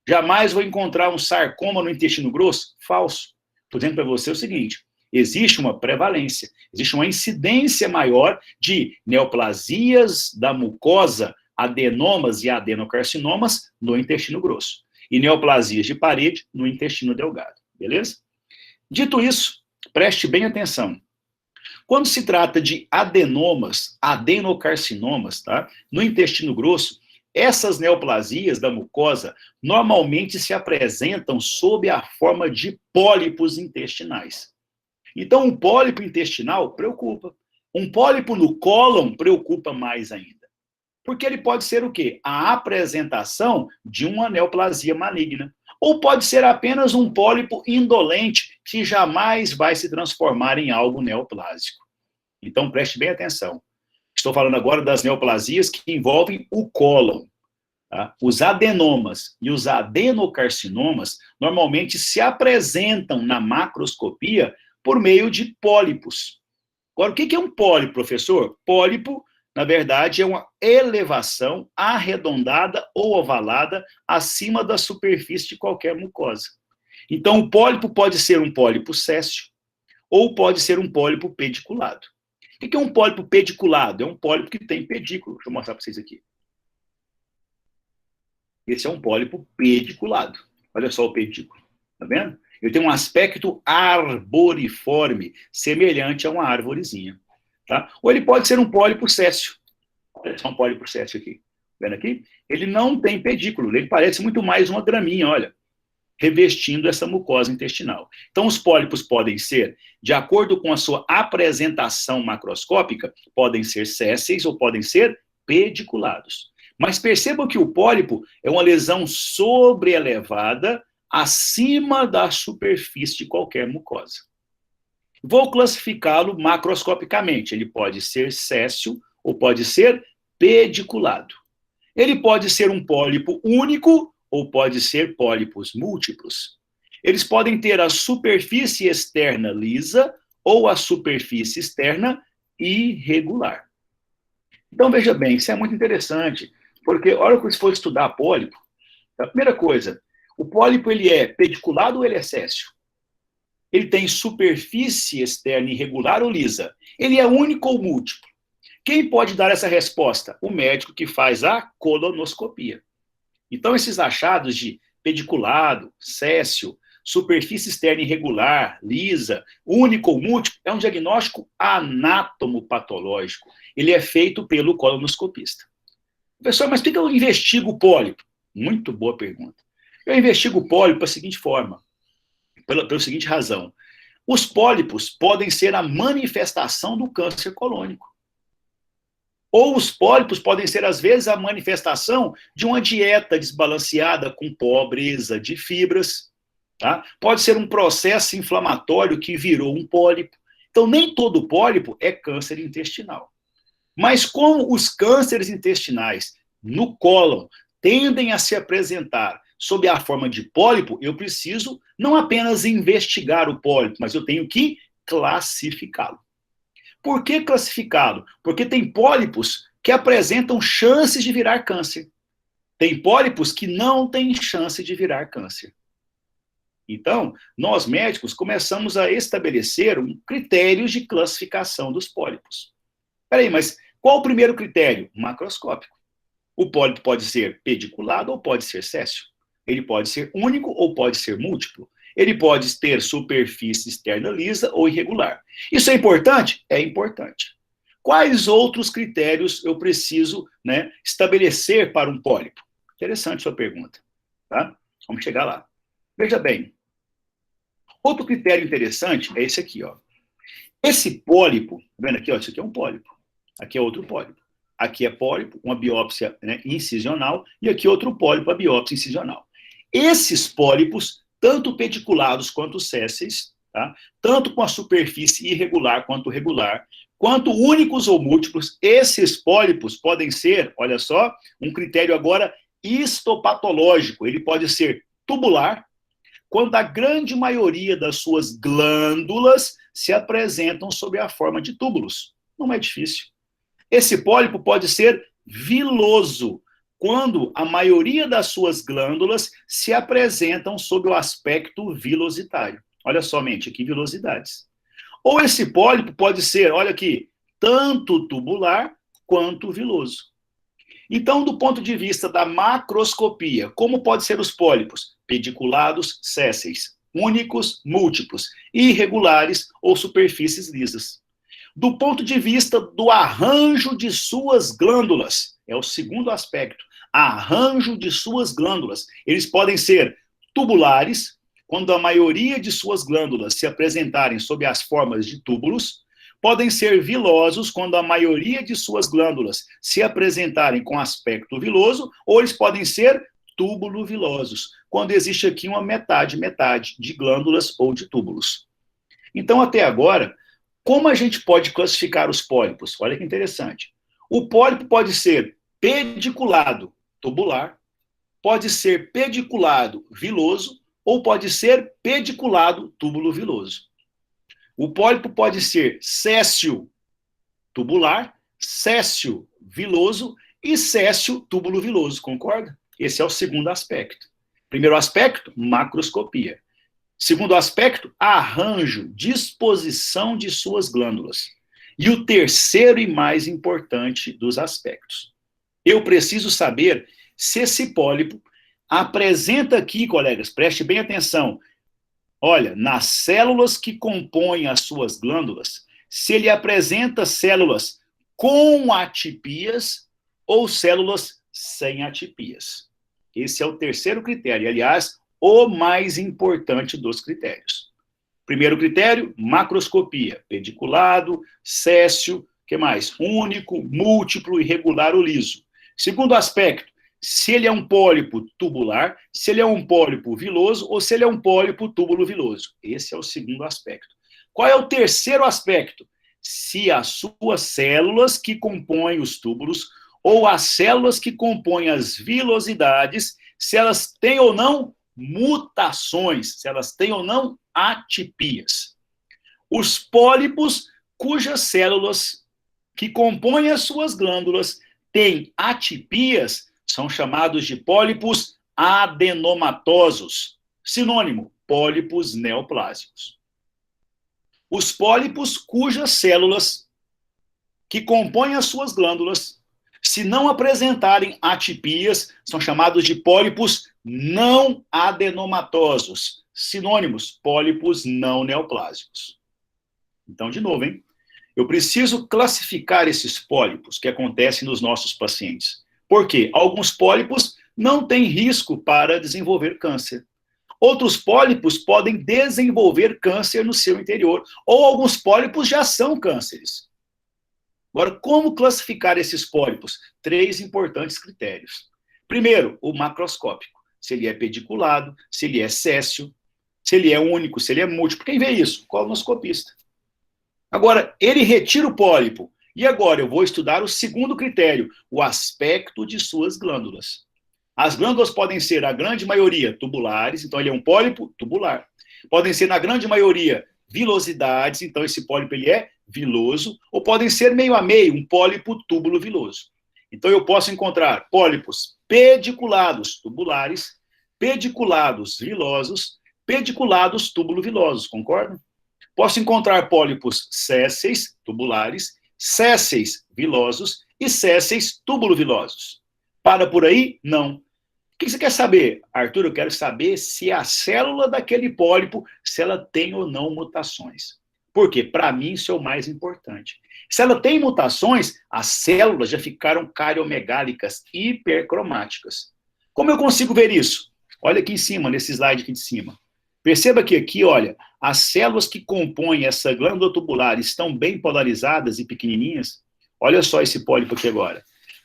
Jamais vou encontrar um sarcoma no intestino grosso? Falso. Estou dizendo para você o seguinte, existe uma prevalência, existe uma incidência maior de neoplasias da mucosa, adenomas e adenocarcinomas no intestino grosso. E neoplasias de parede no intestino delgado. Beleza? Dito isso, preste bem atenção. Quando se trata de adenomas, adenocarcinomas, tá? No intestino grosso, essas neoplasias da mucosa normalmente se apresentam sob a forma de pólipos intestinais. Então, um pólipo intestinal preocupa. Um pólipo no cólon preocupa mais ainda. Porque ele pode ser o quê? A apresentação de uma neoplasia maligna. Ou pode ser apenas um pólipo indolente que jamais vai se transformar em algo neoplásico. Então, preste bem atenção. Estou falando agora das neoplasias que envolvem o cólon. Tá? Os adenomas e os adenocarcinomas normalmente se apresentam na macroscopia por meio de pólipos. Agora, o que é um pólipo, professor? Pólipo, na verdade, é uma elevação arredondada ou ovalada acima da superfície de qualquer mucosa. Então, o pólipo pode ser um pólipo céssio ou pode ser um pólipo pediculado. O que é um pólipo pediculado? É um pólipo que tem pedículo. Deixa eu mostrar para vocês aqui. Esse é um pólipo pediculado. Olha só o pedículo. Tá vendo? Ele tem um aspecto arboriforme, semelhante a uma árvorezinha. Tá? Ou ele pode ser um pólipo céssio. Olha só um pólipo céssio aqui. Tá vendo aqui? Ele não tem pedículo. Ele parece muito mais uma graminha, olha, revestindo essa mucosa intestinal. Então, os pólipos podem ser, de acordo com a sua apresentação macroscópica, podem ser sésseis ou podem ser pediculados. Mas percebam que o pólipo é uma lesão sobreelevada acima da superfície de qualquer mucosa. Vou classificá-lo macroscopicamente. Ele pode ser céssio ou pode ser pediculado. Ele pode ser um pólipo único ou pode ser pólipos múltiplos. Eles podem ter a superfície externa lisa ou a superfície externa irregular. Então, veja bem, isso é muito interessante, porque a hora que você for estudar pólipo, a primeira coisa, o pólipo ele é pediculado ou ele é céssio? Ele tem superfície externa irregular ou lisa? Ele é único ou múltiplo? Quem pode dar essa resposta? O médico que faz a colonoscopia. Então, esses achados de pediculado, céssio, superfície externa irregular, lisa, único ou múltiplo, é um diagnóstico anatomopatológico. Ele é feito pelo colonoscopista. Professor, mas por que eu investigo o pólipo? Muito boa pergunta. Eu investigo o pólipo da seguinte forma, pela seguinte razão. Os pólipos podem ser a manifestação do câncer colônico. Ou os pólipos podem ser, às vezes, a manifestação de uma dieta desbalanceada com pobreza de fibras. Tá? Pode ser um processo inflamatório que virou um pólipo. Então, nem todo pólipo é câncer intestinal. Mas como os cânceres intestinais no cólon tendem a se apresentar sob a forma de pólipo, eu preciso não apenas investigar o pólipo, mas eu tenho que classificá-lo. Por que classificá-lo? Porque tem pólipos que apresentam chances de virar câncer. Tem pólipos que não têm chance de virar câncer. Então, nós médicos começamos a estabelecer critérios de classificação dos pólipos. Peraí, mas qual o primeiro critério? Macroscópico. O pólipo pode ser pediculado ou pode ser céssio. Ele pode ser único ou pode ser múltiplo. Ele pode ter superfície externa lisa ou irregular. Isso é importante? É importante. Quais outros critérios eu preciso, estabelecer para um pólipo? Interessante sua pergunta. Tá? Vamos chegar lá. Veja bem. Outro critério interessante é esse aqui, ó. Esse pólipo, tá vendo aqui, ó, isso aqui é um pólipo. Aqui é outro pólipo. Aqui é pólipo, uma biópsia incisional, e aqui outro pólipo, a biópsia incisional. Esses pólipos, tanto pediculados quanto sésseis, tá? Tanto com a superfície irregular quanto regular, quanto únicos ou múltiplos, esses pólipos podem ser, olha só, um critério agora histopatológico. Ele pode ser tubular, quando a grande maioria das suas glândulas se apresentam sob a forma de túbulos. Não é difícil. Esse pólipo pode ser viloso, quando a maioria das suas glândulas se apresentam sob o aspecto vilositário. Olha somente aqui, vilosidades. Ou esse pólipo pode ser, olha aqui, tanto tubular quanto viloso. Então, do ponto de vista da macroscopia, como podem ser os pólipos? Pediculados, sésseis, únicos, múltiplos, irregulares ou superfícies lisas. Do ponto de vista do arranjo de suas glândulas, é o segundo aspecto, arranjo de suas glândulas. Eles podem ser tubulares, quando a maioria de suas glândulas se apresentarem sob as formas de túbulos, podem ser vilosos, quando a maioria de suas glândulas se apresentarem com aspecto viloso, ou eles podem ser túbulo-vilosos, quando existe aqui uma metade-metade de glândulas ou de túbulos. Então, até agora, como a gente pode classificar os pólipos? Olha que interessante. O pólipo pode ser pediculado, tubular, pode ser pediculado, viloso, ou pode ser pediculado, túbulo viloso. O pólipo pode ser céssio tubular, céssio viloso e céssio túbulo viloso, concorda? Esse é o segundo aspecto. Primeiro aspecto, macroscopia. Segundo aspecto, arranjo, disposição de suas glândulas. E o terceiro e mais importante dos aspectos. Eu preciso saber se esse pólipo apresenta aqui, colegas, preste bem atenção, olha, nas células que compõem as suas glândulas, se ele apresenta células com atipias ou células sem atipias. Esse é o terceiro critério, aliás, o mais importante dos critérios. Primeiro critério, macroscopia, pediculado, céssio, que mais? Único, múltiplo, irregular ou liso. Segundo aspecto, se ele é um pólipo tubular, se ele é um pólipo viloso ou se ele é um pólipo túbulo viloso. Esse é o segundo aspecto. Qual é o terceiro aspecto? Se as suas células que compõem os túbulos ou as células que compõem as vilosidades, se elas têm ou não mutações, se elas têm ou não atipias. Os pólipos cujas células que compõem as suas glândulas têm atipias são chamados de pólipos adenomatosos. Sinônimo, pólipos neoplásicos. Os pólipos cujas células que compõem as suas glândulas, se não apresentarem atipias, são chamados de pólipos não adenomatosos. Sinônimos, pólipos não neoplásicos. Então, de novo, hein? Eu preciso classificar esses pólipos que acontecem nos nossos pacientes. Por quê? Alguns pólipos não têm risco para desenvolver câncer. Outros pólipos podem desenvolver câncer no seu interior. Ou alguns pólipos já são cânceres. Agora, como classificar esses pólipos? 3 importantes critérios. Primeiro, o macroscópico. Se ele é pediculado, se ele é céssio, se ele é único, se ele é múltiplo. Quem vê isso? Colonoscopista. Agora, ele retira o pólipo. E agora eu vou estudar o segundo critério, o aspecto de suas glândulas. As glândulas podem ser, a grande maioria, tubulares, então ele é um pólipo tubular. Podem ser, na grande maioria, vilosidades, então esse pólipo ele é viloso, ou podem ser meio a meio, um pólipo túbulo viloso. Então eu posso encontrar pólipos pediculados tubulares, pediculados vilosos, pediculados túbulo vilosos, concordam? Posso encontrar pólipos sésseis tubulares, sésseis vilosos e sésseis túbulo vilosos. Para por aí? Não. O que você quer saber? Arthur, eu quero saber se a célula daquele pólipo, se ela tem ou não mutações. Por quê? Para mim, isso é o mais importante. Se ela tem mutações, as células já ficaram cariomegálicas, hipercromáticas. Como eu consigo ver isso? Olha aqui em cima, nesse slide aqui de cima. Perceba que aqui, olha, as células que compõem essa glândula tubular estão bem polarizadas e pequenininhas. Olha só esse pólipo aqui agora.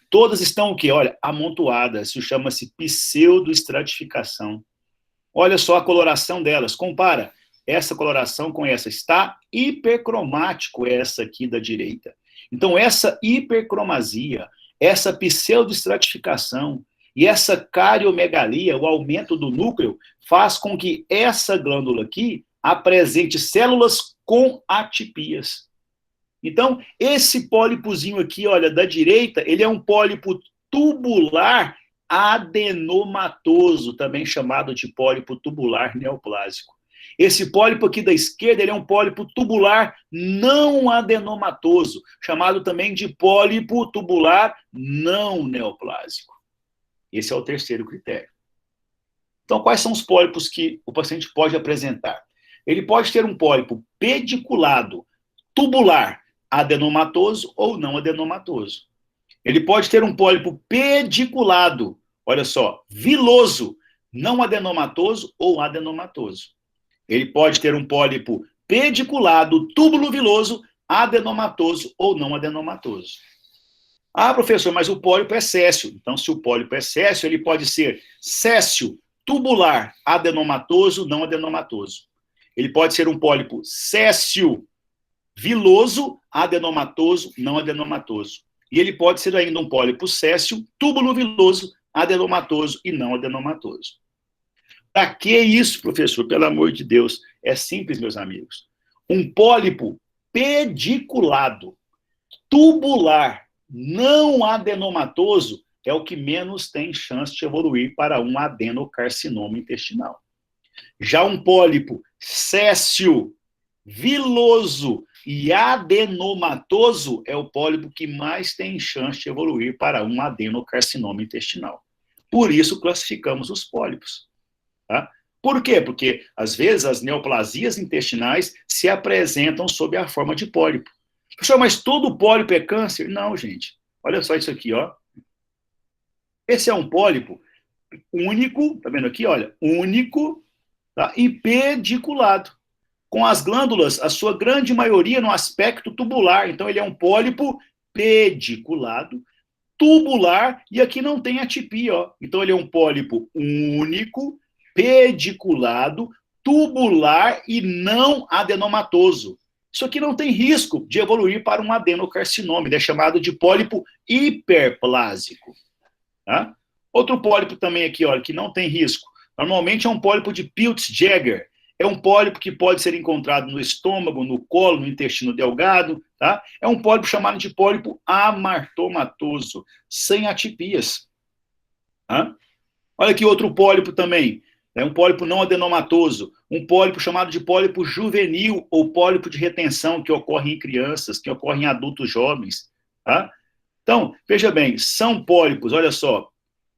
Todas estão o quê? Olha, amontoadas. Isso chama-se pseudoestratificação. Olha só a coloração delas. Compara essa coloração com essa. Está hipercromático essa aqui da direita. Então, essa hipercromasia, essa pseudoestratificação e essa cariomegalia, o aumento do núcleo, faz com que essa glândula aqui apresente células com atipias. Então, esse pólipozinho aqui, olha, da direita, ele é um pólipo tubular adenomatoso, também chamado de pólipo tubular neoplásico. Esse pólipo aqui da esquerda, ele é um pólipo tubular não adenomatoso, chamado também de pólipo tubular não neoplásico. Esse é o terceiro critério. Então, quais são os pólipos que o paciente pode apresentar? Ele pode ter um pólipo pediculado, tubular, adenomatoso ou não adenomatoso. Ele pode ter um pólipo pediculado, olha só, viloso, não adenomatoso ou adenomatoso. Ele pode ter um pólipo pediculado, túbulo viloso, adenomatoso ou não adenomatoso. Ah, professor, mas o pólipo é céssio. Então, se o pólipo é céssio, ele pode ser céssio, tubular, adenomatoso, não adenomatoso. Ele pode ser um pólipo céssio, viloso, adenomatoso, não adenomatoso. E ele pode ser ainda um pólipo céssio, túbulo viloso, adenomatoso e não adenomatoso. Para que isso, professor? Pelo amor de Deus. É simples, meus amigos. Um pólipo pediculado, tubular, não adenomatoso, é o que menos tem chance de evoluir para um adenocarcinoma intestinal. Já um pólipo céssio, viloso e adenomatoso é o pólipo que mais tem chance de evoluir para um adenocarcinoma intestinal. Por isso classificamos os pólipos. Tá? Por quê? Porque, às vezes, as neoplasias intestinais se apresentam sob a forma de pólipo. Professor, mas todo pólipo é câncer? Não, gente. Olha só isso aqui, ó. Esse é um pólipo único, tá vendo aqui, olha? Único, tá? E pediculado. Com as glândulas, a sua grande maioria no aspecto tubular. Então, ele é um pólipo pediculado, tubular, e aqui não tem atipia, ó. Então, ele é um pólipo único, pediculado, tubular e não adenomatoso. Isso aqui não tem risco de evoluir para um adenocarcinoma, ele é chamado de pólipo hiperplásico. Tá? Outro pólipo também aqui, olha, que não tem risco. Normalmente é um pólipo de Peutz-Jeghers. É um pólipo que pode ser encontrado no estômago, no colo, no intestino delgado, tá? É um pólipo chamado de pólipo amartomatoso, sem atipias. Tá? Olha aqui outro pólipo também, é um pólipo não adenomatoso, um pólipo chamado de pólipo juvenil ou pólipo de retenção, que ocorre em crianças, que ocorre em adultos jovens, tá? Então, veja bem, são pólipos, olha só,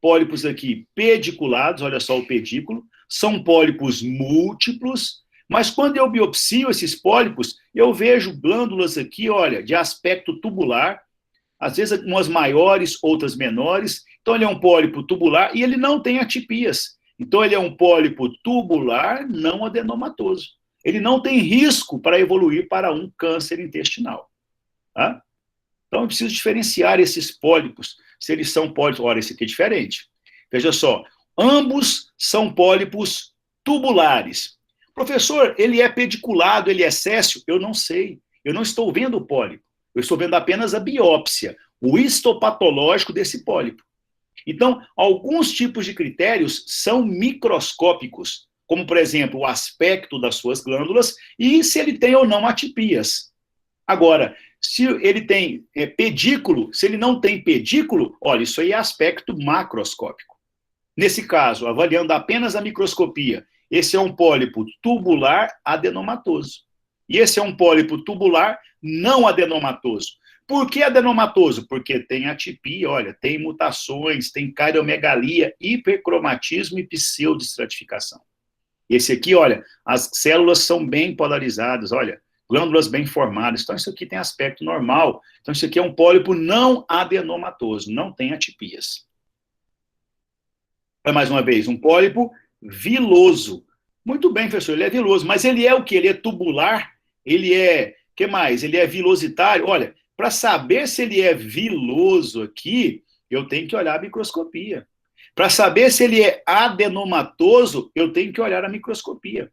pólipos aqui pediculados, olha só o pedículo, são pólipos múltiplos, mas quando eu biopsio esses pólipos, eu vejo glândulas aqui, olha, de aspecto tubular, às vezes umas maiores, outras menores. Então, ele é um pólipo tubular e ele não tem atipias. Então, ele é um pólipo tubular não adenomatoso. Ele não tem risco para evoluir para um câncer intestinal. Tá? Então, eu preciso diferenciar esses pólipos, se eles são pólipos. Olha, esse aqui é diferente. Veja só, ambos são pólipos tubulares. Professor, ele é pediculado, ele é céssio? Eu não sei. Eu não estou vendo o pólipo. Eu estou vendo apenas a biópsia, o histopatológico desse pólipo. Então, alguns tipos de critérios são microscópicos, como, por exemplo, o aspecto das suas glândulas e se ele tem ou não atipias. Agora, se ele tem pedículo, se ele não tem pedículo, olha, isso aí é aspecto macroscópico. Nesse caso, avaliando apenas a microscopia, esse é um pólipo tubular adenomatoso. E esse é um pólipo tubular não adenomatoso. Por que adenomatoso? Porque tem atipia, olha, tem mutações, tem cariomegalia, hipercromatismo e pseudoestratificação. Esse aqui, olha, as células são bem polarizadas, olha, glândulas bem formadas. Então, isso aqui tem aspecto normal. Então, isso aqui é um pólipo não adenomatoso, não tem atipias. Mais uma vez, um pólipo viloso. Muito bem, professor, ele é viloso, mas ele é o quê? Ele é tubular? Ele é, o que mais? Ele é vilositário? Olha, para saber se ele é viloso aqui, eu tenho que olhar a microscopia. Para saber se ele é adenomatoso, eu tenho que olhar a microscopia.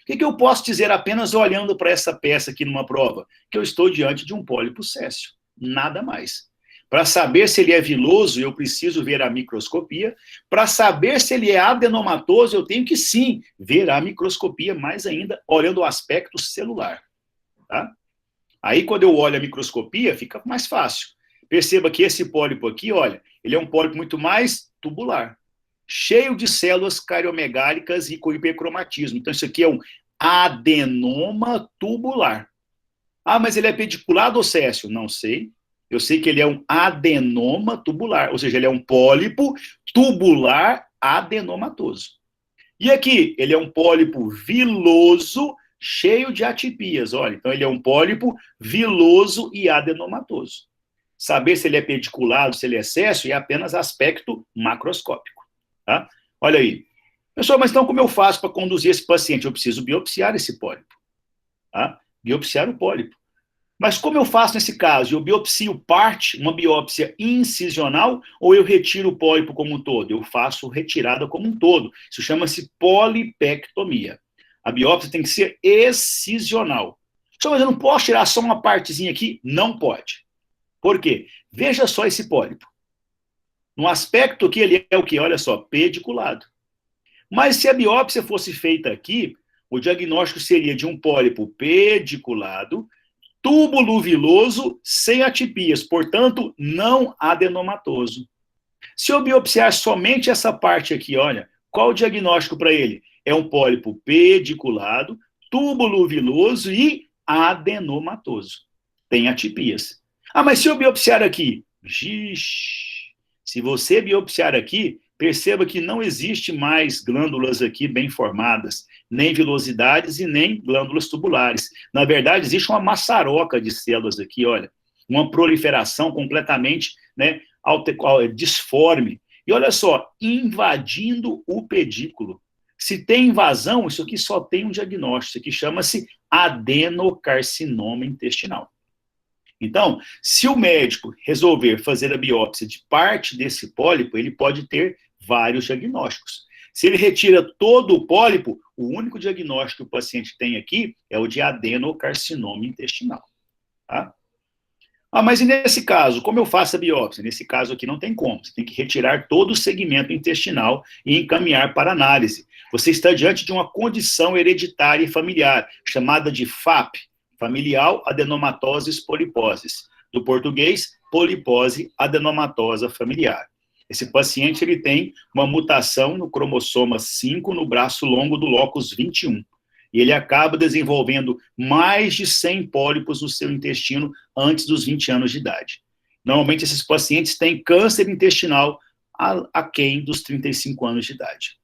O que eu posso dizer apenas olhando para essa peça aqui numa prova? Que eu estou diante de um pólipo céssio. Nada mais. Para saber se ele é viloso, eu preciso ver a microscopia. Para saber se ele é adenomatoso, eu tenho que sim ver a microscopia, mais ainda olhando o aspecto celular. Tá? Aí, quando eu olho a microscopia, fica mais fácil. Perceba que esse pólipo aqui, olha, ele é um pólipo muito mais tubular, cheio de células cariomegálicas e com hipercromatismo. Então, isso aqui é um adenoma tubular. Ah, mas ele é pediculado ou céssio? Não sei. Eu sei que ele é um adenoma tubular, ou seja, ele é um pólipo tubular adenomatoso. E aqui, ele é um pólipo viloso, cheio de atipias. Olha, então ele é um pólipo viloso e adenomatoso. Saber se ele é pediculado, se ele é céssio, é apenas aspecto macroscópico. Tá? Olha aí. Pessoal, mas então como eu faço para conduzir esse paciente? Eu preciso biopsiar esse pólipo. Tá? Biopsiar o pólipo. Mas como eu faço nesse caso? Eu biopsio parte, uma biópsia incisional, ou eu retiro o pólipo como um todo? Eu faço retirada como um todo. Isso chama-se polipectomia. A biópsia tem que ser excisional. Mas eu não posso tirar só uma partezinha aqui? Não pode. Por quê? Veja só esse pólipo. No aspecto que ele é o quê? Olha só, pediculado. Mas se a biópsia fosse feita aqui, o diagnóstico seria de um pólipo pediculado, túbulo viloso, sem atipias, portanto, não adenomatoso. Se eu biopsiar somente essa parte aqui, olha, qual o diagnóstico para ele? É um pólipo pediculado, túbulo viloso e adenomatoso. Tem atipias. Ah, mas se eu biopsiar aqui? Se você biopsiar aqui, perceba que não existe mais glândulas aqui bem formadas, nem vilosidades e nem glândulas tubulares. Na verdade, existe uma maçaroca de células aqui, olha, uma proliferação completamente, né, disforme. E olha só, invadindo o pedículo. Se tem invasão, isso aqui só tem um diagnóstico, isso aqui chama-se adenocarcinoma intestinal. Então, se o médico resolver fazer a biópsia de parte desse pólipo, ele pode ter vários diagnósticos. Se ele retira todo o pólipo, o único diagnóstico que o paciente tem aqui é o de adenocarcinoma intestinal. Tá? Ah, mas e nesse caso, como eu faço a biópsia? Nesse caso aqui não tem como. Você tem que retirar todo o segmento intestinal e encaminhar para análise. Você está diante de uma condição hereditária e familiar, chamada de FAP, familial adenomatosis poliposes. Do português, polipose adenomatosa familiar. Esse paciente ele tem uma mutação no cromossoma 5 no braço longo do locus 21. E ele acaba desenvolvendo mais de 100 pólipos no seu intestino antes dos 20 anos de idade. Normalmente, esses pacientes têm câncer intestinal aquém dos 35 anos de idade.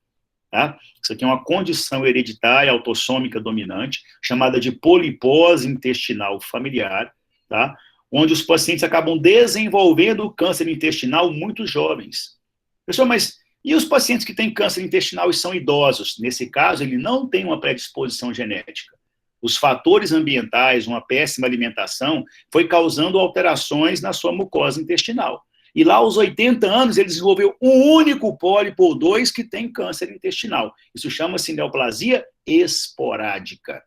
Tá? Isso aqui é uma condição hereditária autossômica dominante, chamada de polipose intestinal familiar, tá? Onde os pacientes acabam desenvolvendo o câncer intestinal muito jovens. Pessoal, mas e os pacientes que têm câncer intestinal e são idosos? Nesse caso, ele não tem uma predisposição genética. Os fatores ambientais, uma péssima alimentação, foi causando alterações na sua mucosa intestinal. E lá aos 80 anos, ele desenvolveu um único pólipo ou dois que tem câncer intestinal. Isso chama-se neoplasia esporádica.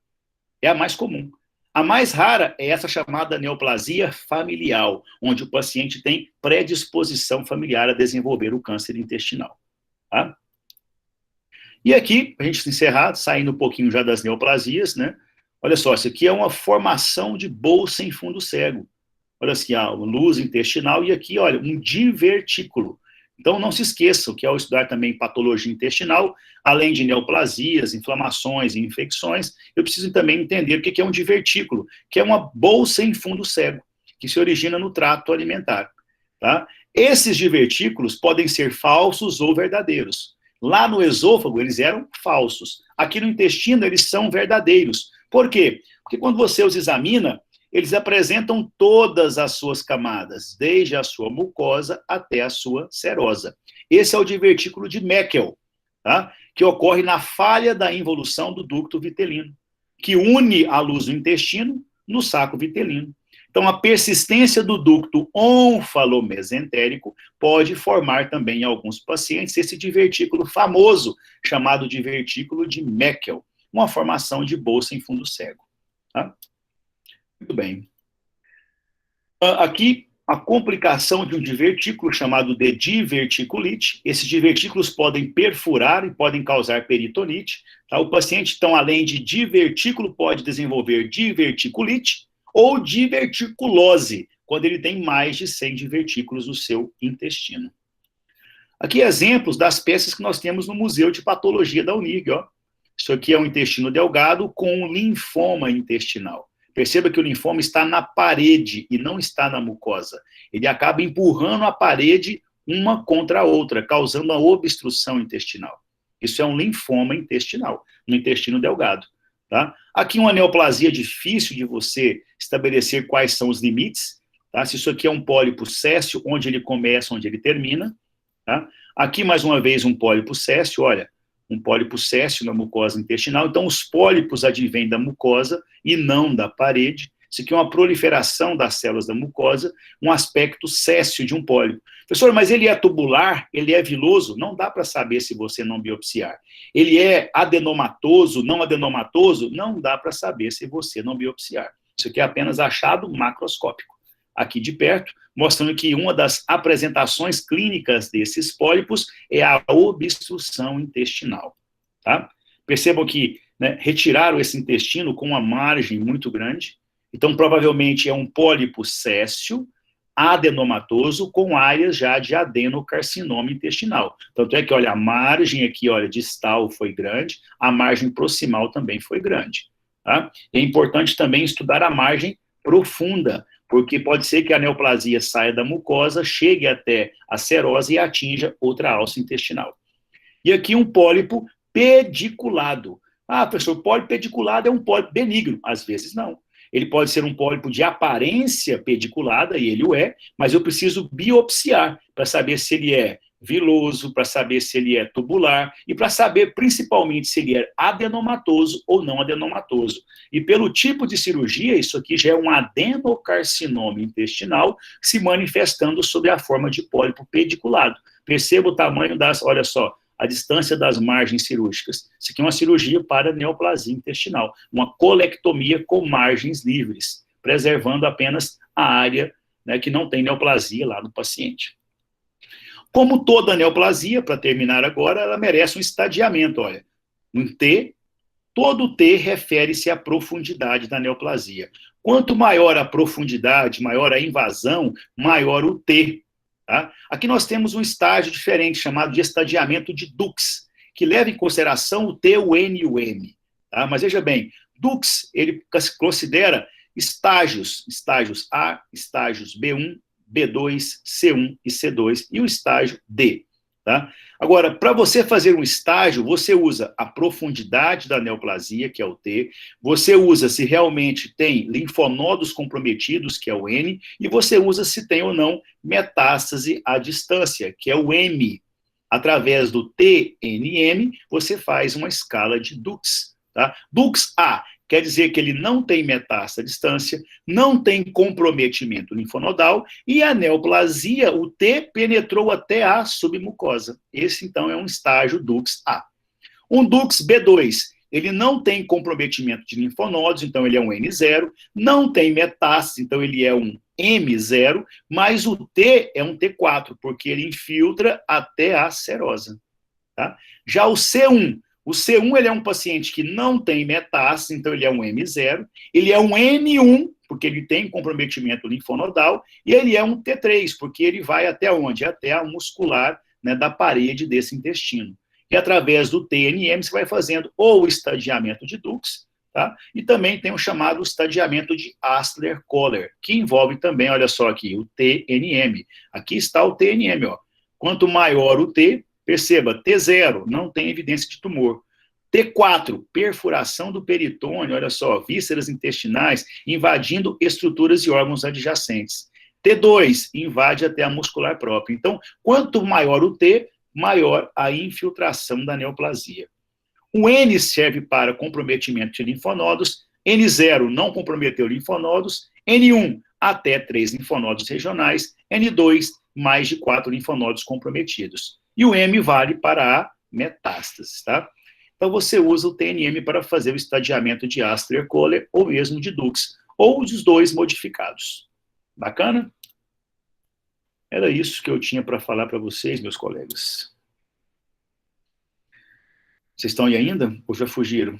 É a mais comum. A mais rara é essa chamada neoplasia familiar, onde o paciente tem predisposição familiar a desenvolver o câncer intestinal. Tá? E aqui, para a gente encerrar, saindo um pouquinho já das neoplasias, né? Olha só, isso aqui é uma formação de bolsa em fundo cego. Olha assim, a luz intestinal e aqui, olha, um divertículo. Então, não se esqueçam que ao estudar também patologia intestinal, além de neoplasias, inflamações e infecções, eu preciso também entender o que é um divertículo, que é uma bolsa em fundo cego, que se origina no trato alimentar. Tá? Esses divertículos podem ser falsos ou verdadeiros. Lá no esôfago, eles eram falsos. Aqui no intestino, eles são verdadeiros. Por quê? Porque quando você os examina, eles apresentam todas as suas camadas, desde a sua mucosa até a sua serosa. Esse é o divertículo de Meckel, tá? Que ocorre na falha da involução do ducto vitelino, que une a luz do intestino no saco vitelino. Então, a persistência do ducto onfalomesentérico pode formar também em alguns pacientes esse divertículo famoso, chamado divertículo de Meckel, uma formação de bolsa em fundo cego. Tá? Muito bem. Aqui, a complicação de um divertículo chamado de diverticulite. Esses divertículos podem perfurar e podem causar peritonite. Tá? O paciente, então, além de divertículo, pode desenvolver diverticulite, ou diverticulose, quando ele tem mais de 100 divertículos no seu intestino. Aqui exemplos das peças que nós temos no Museu de Patologia da Unig, ó. Isso aqui é um intestino delgado com um linfoma intestinal. Perceba que o linfoma está na parede e não está na mucosa. Ele acaba empurrando a parede uma contra a outra, causando uma obstrução intestinal. Isso é um linfoma intestinal, no intestino delgado. Tá? Aqui uma neoplasia difícil de você estabelecer quais são os limites. Tá? Se isso aqui é um pólipo céssio, onde ele começa, onde ele termina. Tá? Aqui, mais uma vez, um pólipo céssio, olha, um pólipo céssio na mucosa intestinal. Então, os pólipos advêm da mucosa e não da parede. Isso aqui é uma proliferação das células da mucosa, um aspecto céssio de um pólipo. Professor, mas ele é tubular? Ele é viloso? Não dá para saber se você não biopsiar. Ele é adenomatoso, não adenomatoso? Não dá para saber se você não biopsiar. Isso aqui é apenas achado macroscópico. Aqui de perto, mostrando que uma das apresentações clínicas desses pólipos é a obstrução intestinal. Tá? Percebam que, né, retiraram esse intestino com uma margem muito grande, então provavelmente é um pólipo céssio, adenomatoso, com áreas já de adenocarcinoma intestinal. Tanto é que, olha, a margem aqui, olha, distal foi grande, a margem proximal também foi grande. Tá? É importante também estudar a margem profunda, porque pode ser que a neoplasia saia da mucosa, chegue até a serose e atinja outra alça intestinal. E aqui um pólipo pediculado. Ah, professor, pólipo pediculado é um pólipo benigno. Às vezes não. Ele pode ser um pólipo de aparência pediculada, e ele o é, mas eu preciso biopsiar para saber se ele é viloso, para saber se ele é tubular, e para saber principalmente se ele é adenomatoso ou não adenomatoso. E pelo tipo de cirurgia, isso aqui já é um adenocarcinoma intestinal se manifestando sob a forma de pólipo pediculado. Perceba o tamanho das, olha só, a distância das margens cirúrgicas. Isso aqui é uma cirurgia para neoplasia intestinal, uma colectomia com margens livres, preservando apenas a área, né, que não tem neoplasia lá no paciente. Como toda neoplasia, para terminar agora, ela merece um estadiamento, olha. Um T, todo T refere-se à profundidade da neoplasia. Quanto maior a profundidade, maior a invasão, maior o T. Tá? Aqui nós temos um estágio diferente, chamado de estadiamento de Dux, que leva em consideração o T, o N e o M. Tá? Mas veja bem, Dux, ele considera estágios A, estágios B1, B2, C1 e C2, e o estágio D. Tá? Agora, para você fazer um estágio, você usa a profundidade da neoplasia, que é o T, você usa se realmente tem linfonodos comprometidos, que é o N, e você usa se tem ou não metástase à distância, que é o M. Através do TNM, você faz uma escala de Dux. Tá? Dux A quer dizer que ele não tem metástase à distância, não tem comprometimento linfonodal, e a neoplasia, o T, penetrou até a submucosa. Esse, então, é um estágio Dux A. Um Dux B2, ele não tem comprometimento de linfonodos, então ele é um N0, não tem metástase, então ele é um M0, mas o T é um T4, porque ele infiltra até a serosa. Tá? Já o C1, ele é um paciente que não tem metástase, então ele é um M0, ele é um N1, porque ele tem comprometimento linfonodal, e ele é um T3, porque ele vai até onde? Até a muscular, né, da parede desse intestino. E através do TNM você vai fazendo ou o estadiamento de Dux, tá? E também tem o chamado estadiamento de Astler-Koller, que envolve também, olha só aqui, o TNM. Aqui está o TNM, ó. Quanto maior o T, perceba, T0, não tem evidência de tumor. T4, perfuração do peritônio, olha só, vísceras intestinais invadindo estruturas e órgãos adjacentes. T2, invade até a muscular própria. Então, quanto maior o T, maior a infiltração da neoplasia. O N serve para comprometimento de linfonodos, N0 não comprometeu linfonodos, N1 até 3 linfonodos regionais, N2 mais de 4 linfonodos comprometidos. E o M vale para a metástase, tá? Então você usa o TNM para fazer o estadiamento de Astler-Koller ou mesmo de Dux, ou os dois modificados. Bacana? Era isso que eu tinha para falar para vocês, meus colegas. Vocês estão aí ainda? Ou já fugiram?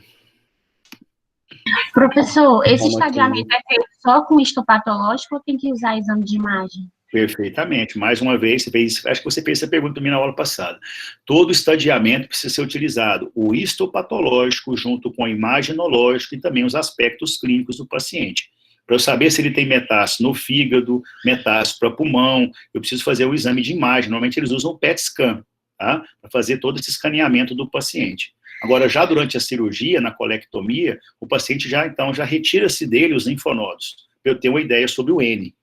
Professor, esse estadiamento é feito só com histopatológico ou tem que usar exame de imagem? Perfeitamente. Mais uma vez, acho que você fez essa pergunta também na aula passada. Todo estadiamento precisa ser utilizado, o histopatológico junto com o imaginológico e também os aspectos clínicos do paciente. Para eu saber se ele tem metástase no fígado, metástase para pulmão, eu preciso fazer o exame de imagem. Normalmente eles usam o PET scan, tá? Para fazer todo esse escaneamento do paciente. Agora, já durante a cirurgia, na colectomia, o paciente já retira-se dele os linfonodos, para eu ter uma ideia sobre o N.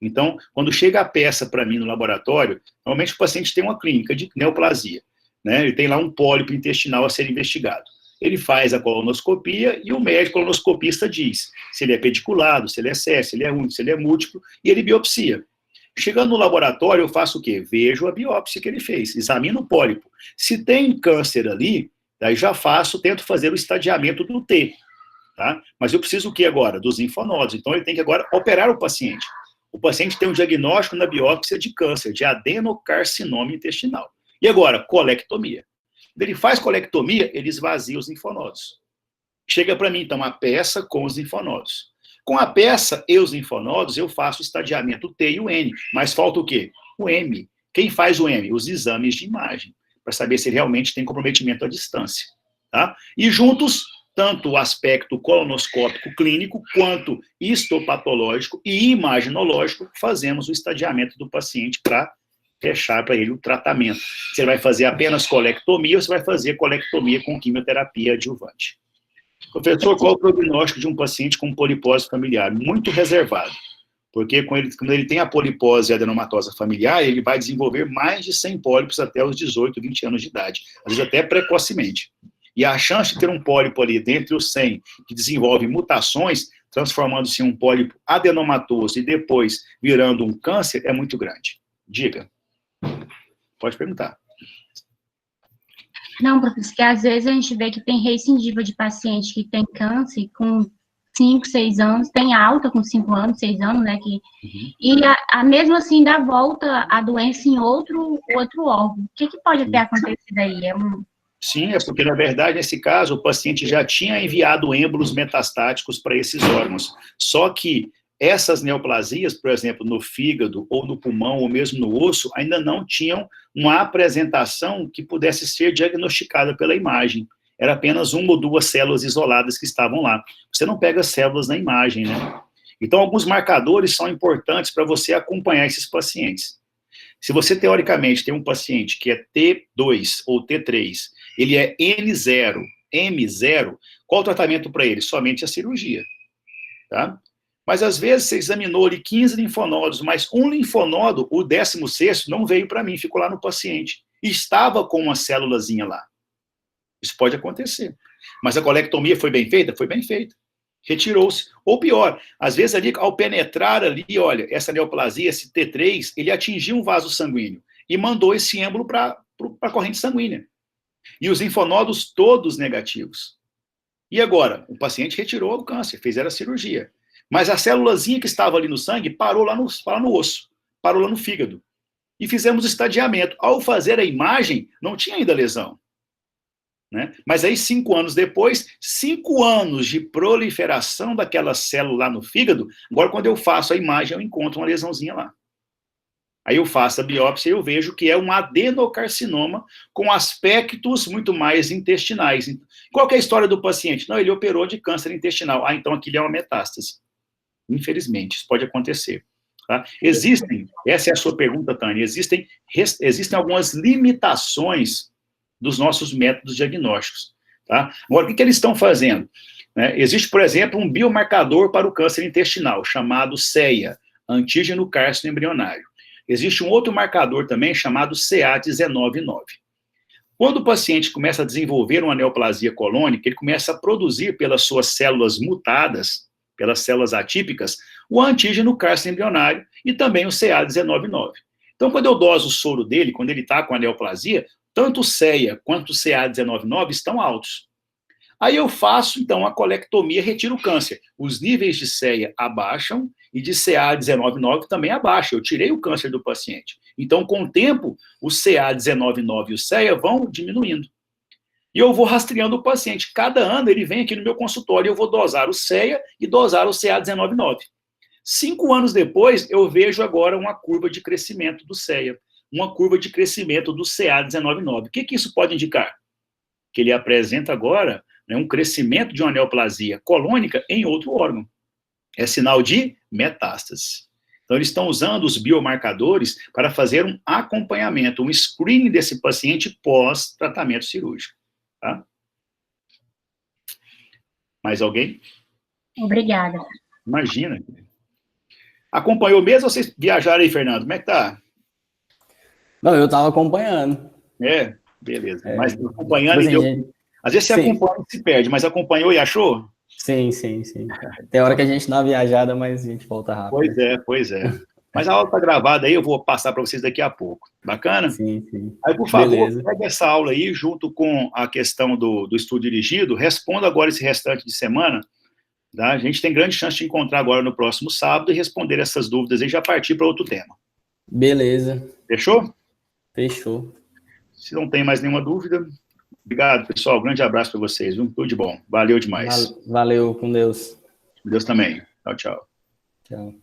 Então, quando chega a peça para mim no laboratório, normalmente o paciente tem uma clínica de neoplasia, né? Ele tem lá um pólipo intestinal a ser investigado. Ele faz a colonoscopia e o médico colonoscopista diz se ele é pediculado, se ele é sério, se ele é único, se ele é múltiplo, e ele biopsia. Chegando no laboratório, eu faço o quê? Vejo a biópsia que ele fez, examino o pólipo. Se tem câncer ali, daí já tento fazer o estadiamento do T, tá? Mas eu preciso o quê agora? Dos linfonodos. Então, ele tem que agora operar o paciente. O paciente tem um diagnóstico na biópsia de câncer, de adenocarcinoma intestinal. E agora, colectomia. Quando ele faz colectomia, ele esvazia os linfonodos. Chega para mim, então, a peça com os linfonodos. Com a peça e os linfonodos, eu faço o estadiamento T e o N. Mas falta o quê? O M. Quem faz o M? Os exames de imagem, para saber se ele realmente tem comprometimento à distância. Tá? E juntos, tanto o aspecto colonoscópico clínico, quanto histopatológico e imaginológico, fazemos o estadiamento do paciente para fechar para ele o tratamento. Você vai fazer apenas colectomia ou você vai fazer colectomia com quimioterapia adjuvante. Professor, qual o prognóstico de um paciente com polipose familiar? Muito reservado, porque quando ele tem a polipose adenomatosa familiar, ele vai desenvolver mais de 100 pólipos até os 18, 20 anos de idade, às vezes até precocemente. E a chance de ter um pólipo ali dentre os 100 que desenvolve mutações, transformando-se em um pólipo adenomatoso e depois virando um câncer, é muito grande. Diga. Pode perguntar. Não, professor, que às vezes a gente vê que tem recidiva de paciente que tem câncer com 5, 6 anos, tem alta com 5 anos, 6 anos, né? E mesmo assim dá volta a doença em outro órgão. O que pode ter acontecido aí? Sim, é porque, na verdade, nesse caso, o paciente já tinha enviado êmbolos metastáticos para esses órgãos. Só que essas neoplasias, por exemplo, no fígado, ou no pulmão, ou mesmo no osso, ainda não tinham uma apresentação que pudesse ser diagnosticada pela imagem. Era apenas uma ou duas células isoladas que estavam lá. Você não pega células na imagem, né? Então, alguns marcadores são importantes para você acompanhar esses pacientes. Se você, teoricamente, tem um paciente que é T2 ou T3, ele é N0, M0, qual o tratamento para ele? Somente a cirurgia, tá? Mas, às vezes, você examinou ali 15 linfonodos, mas um linfonodo, o 16º, não veio para mim, ficou lá no paciente. E estava com uma célulazinha lá. Isso pode acontecer. Mas a colectomia foi bem feita? Foi bem feita. Retirou-se. Ou pior, às vezes ali, ao penetrar ali, olha, essa neoplasia, esse T3, ele atingiu um vaso sanguíneo e mandou esse êmbolo para a corrente sanguínea. E os linfonodos todos negativos. E agora? O paciente retirou o câncer, fez a cirurgia. Mas a célulazinha que estava ali no sangue parou lá no osso, parou lá no fígado. E fizemos o estadiamento. Ao fazer a imagem, não tinha ainda lesão. Né? Mas aí, 5 anos depois, 5 anos de proliferação daquela célula lá no fígado, agora quando eu faço a imagem, eu encontro uma lesãozinha lá. Aí eu faço a biópsia e eu vejo que é um adenocarcinoma com aspectos muito mais intestinais. Qual que é a história do paciente? Não, ele operou de câncer intestinal. Ah, então aquilo é uma metástase. Infelizmente, isso pode acontecer. Tá? Essa é a sua pergunta, Tânia, existem algumas limitações dos nossos métodos diagnósticos. Tá? Agora, o que eles estão fazendo? Existe, por exemplo, um biomarcador para o câncer intestinal, chamado CEA, antígeno cársino embrionário. Existe um outro marcador também, chamado CA19-9. Quando o paciente começa a desenvolver uma neoplasia colônica, ele começa a produzir pelas suas células mutadas, pelas células atípicas, o antígeno cársino embrionário e também o CA19-9. Então, quando eu doso o soro dele, quando ele está com a neoplasia, tanto o CEA quanto o CA19-9 estão altos. Aí eu faço, então, a colectomia, retiro o câncer. Os níveis de CEA abaixam e de CA19-9 também abaixam. Eu tirei o câncer do paciente. Então, com o tempo, o CA19-9 e o CEA vão diminuindo. E eu vou rastreando o paciente. Cada ano ele vem aqui no meu consultório e eu vou dosar o CEA e dosar o CA199. 5 anos depois, eu vejo agora uma curva de crescimento do CEA, uma curva de crescimento do CA199. O que isso pode indicar? Que ele apresenta agora, né, um crescimento de uma neoplasia colônica em outro órgão. É sinal de metástase. Então, eles estão usando os biomarcadores para fazer um acompanhamento, um screening desse paciente pós-tratamento cirúrgico. Tá? Mais alguém? Obrigada. Imagina. Acompanhou mesmo ou vocês viajaram aí, Fernando? Como é que tá? Não, eu estava acompanhando. É, beleza. Mas acompanhando, tipo assim, deu... Às vezes você acompanha e se perde, mas acompanhou e achou? Sim. Tem hora que a gente dá uma viajada, mas a gente volta rápido. Pois é. Mas a aula está gravada aí, eu vou passar para vocês daqui a pouco. Bacana? Sim. Aí, por favor, beleza. pega essa aula aí, junto com a questão do estudo dirigido, responda agora esse restante de semana, tá? A gente tem grande chance de encontrar agora no próximo sábado e responder essas dúvidas e já partir para outro tema. Beleza. Fechou? Fechou. Se não tem mais nenhuma dúvida, obrigado, pessoal. Grande abraço para vocês, viu? Tudo de bom. Valeu demais. Valeu, com Deus. Deus também. Tchau, tchau. Tchau.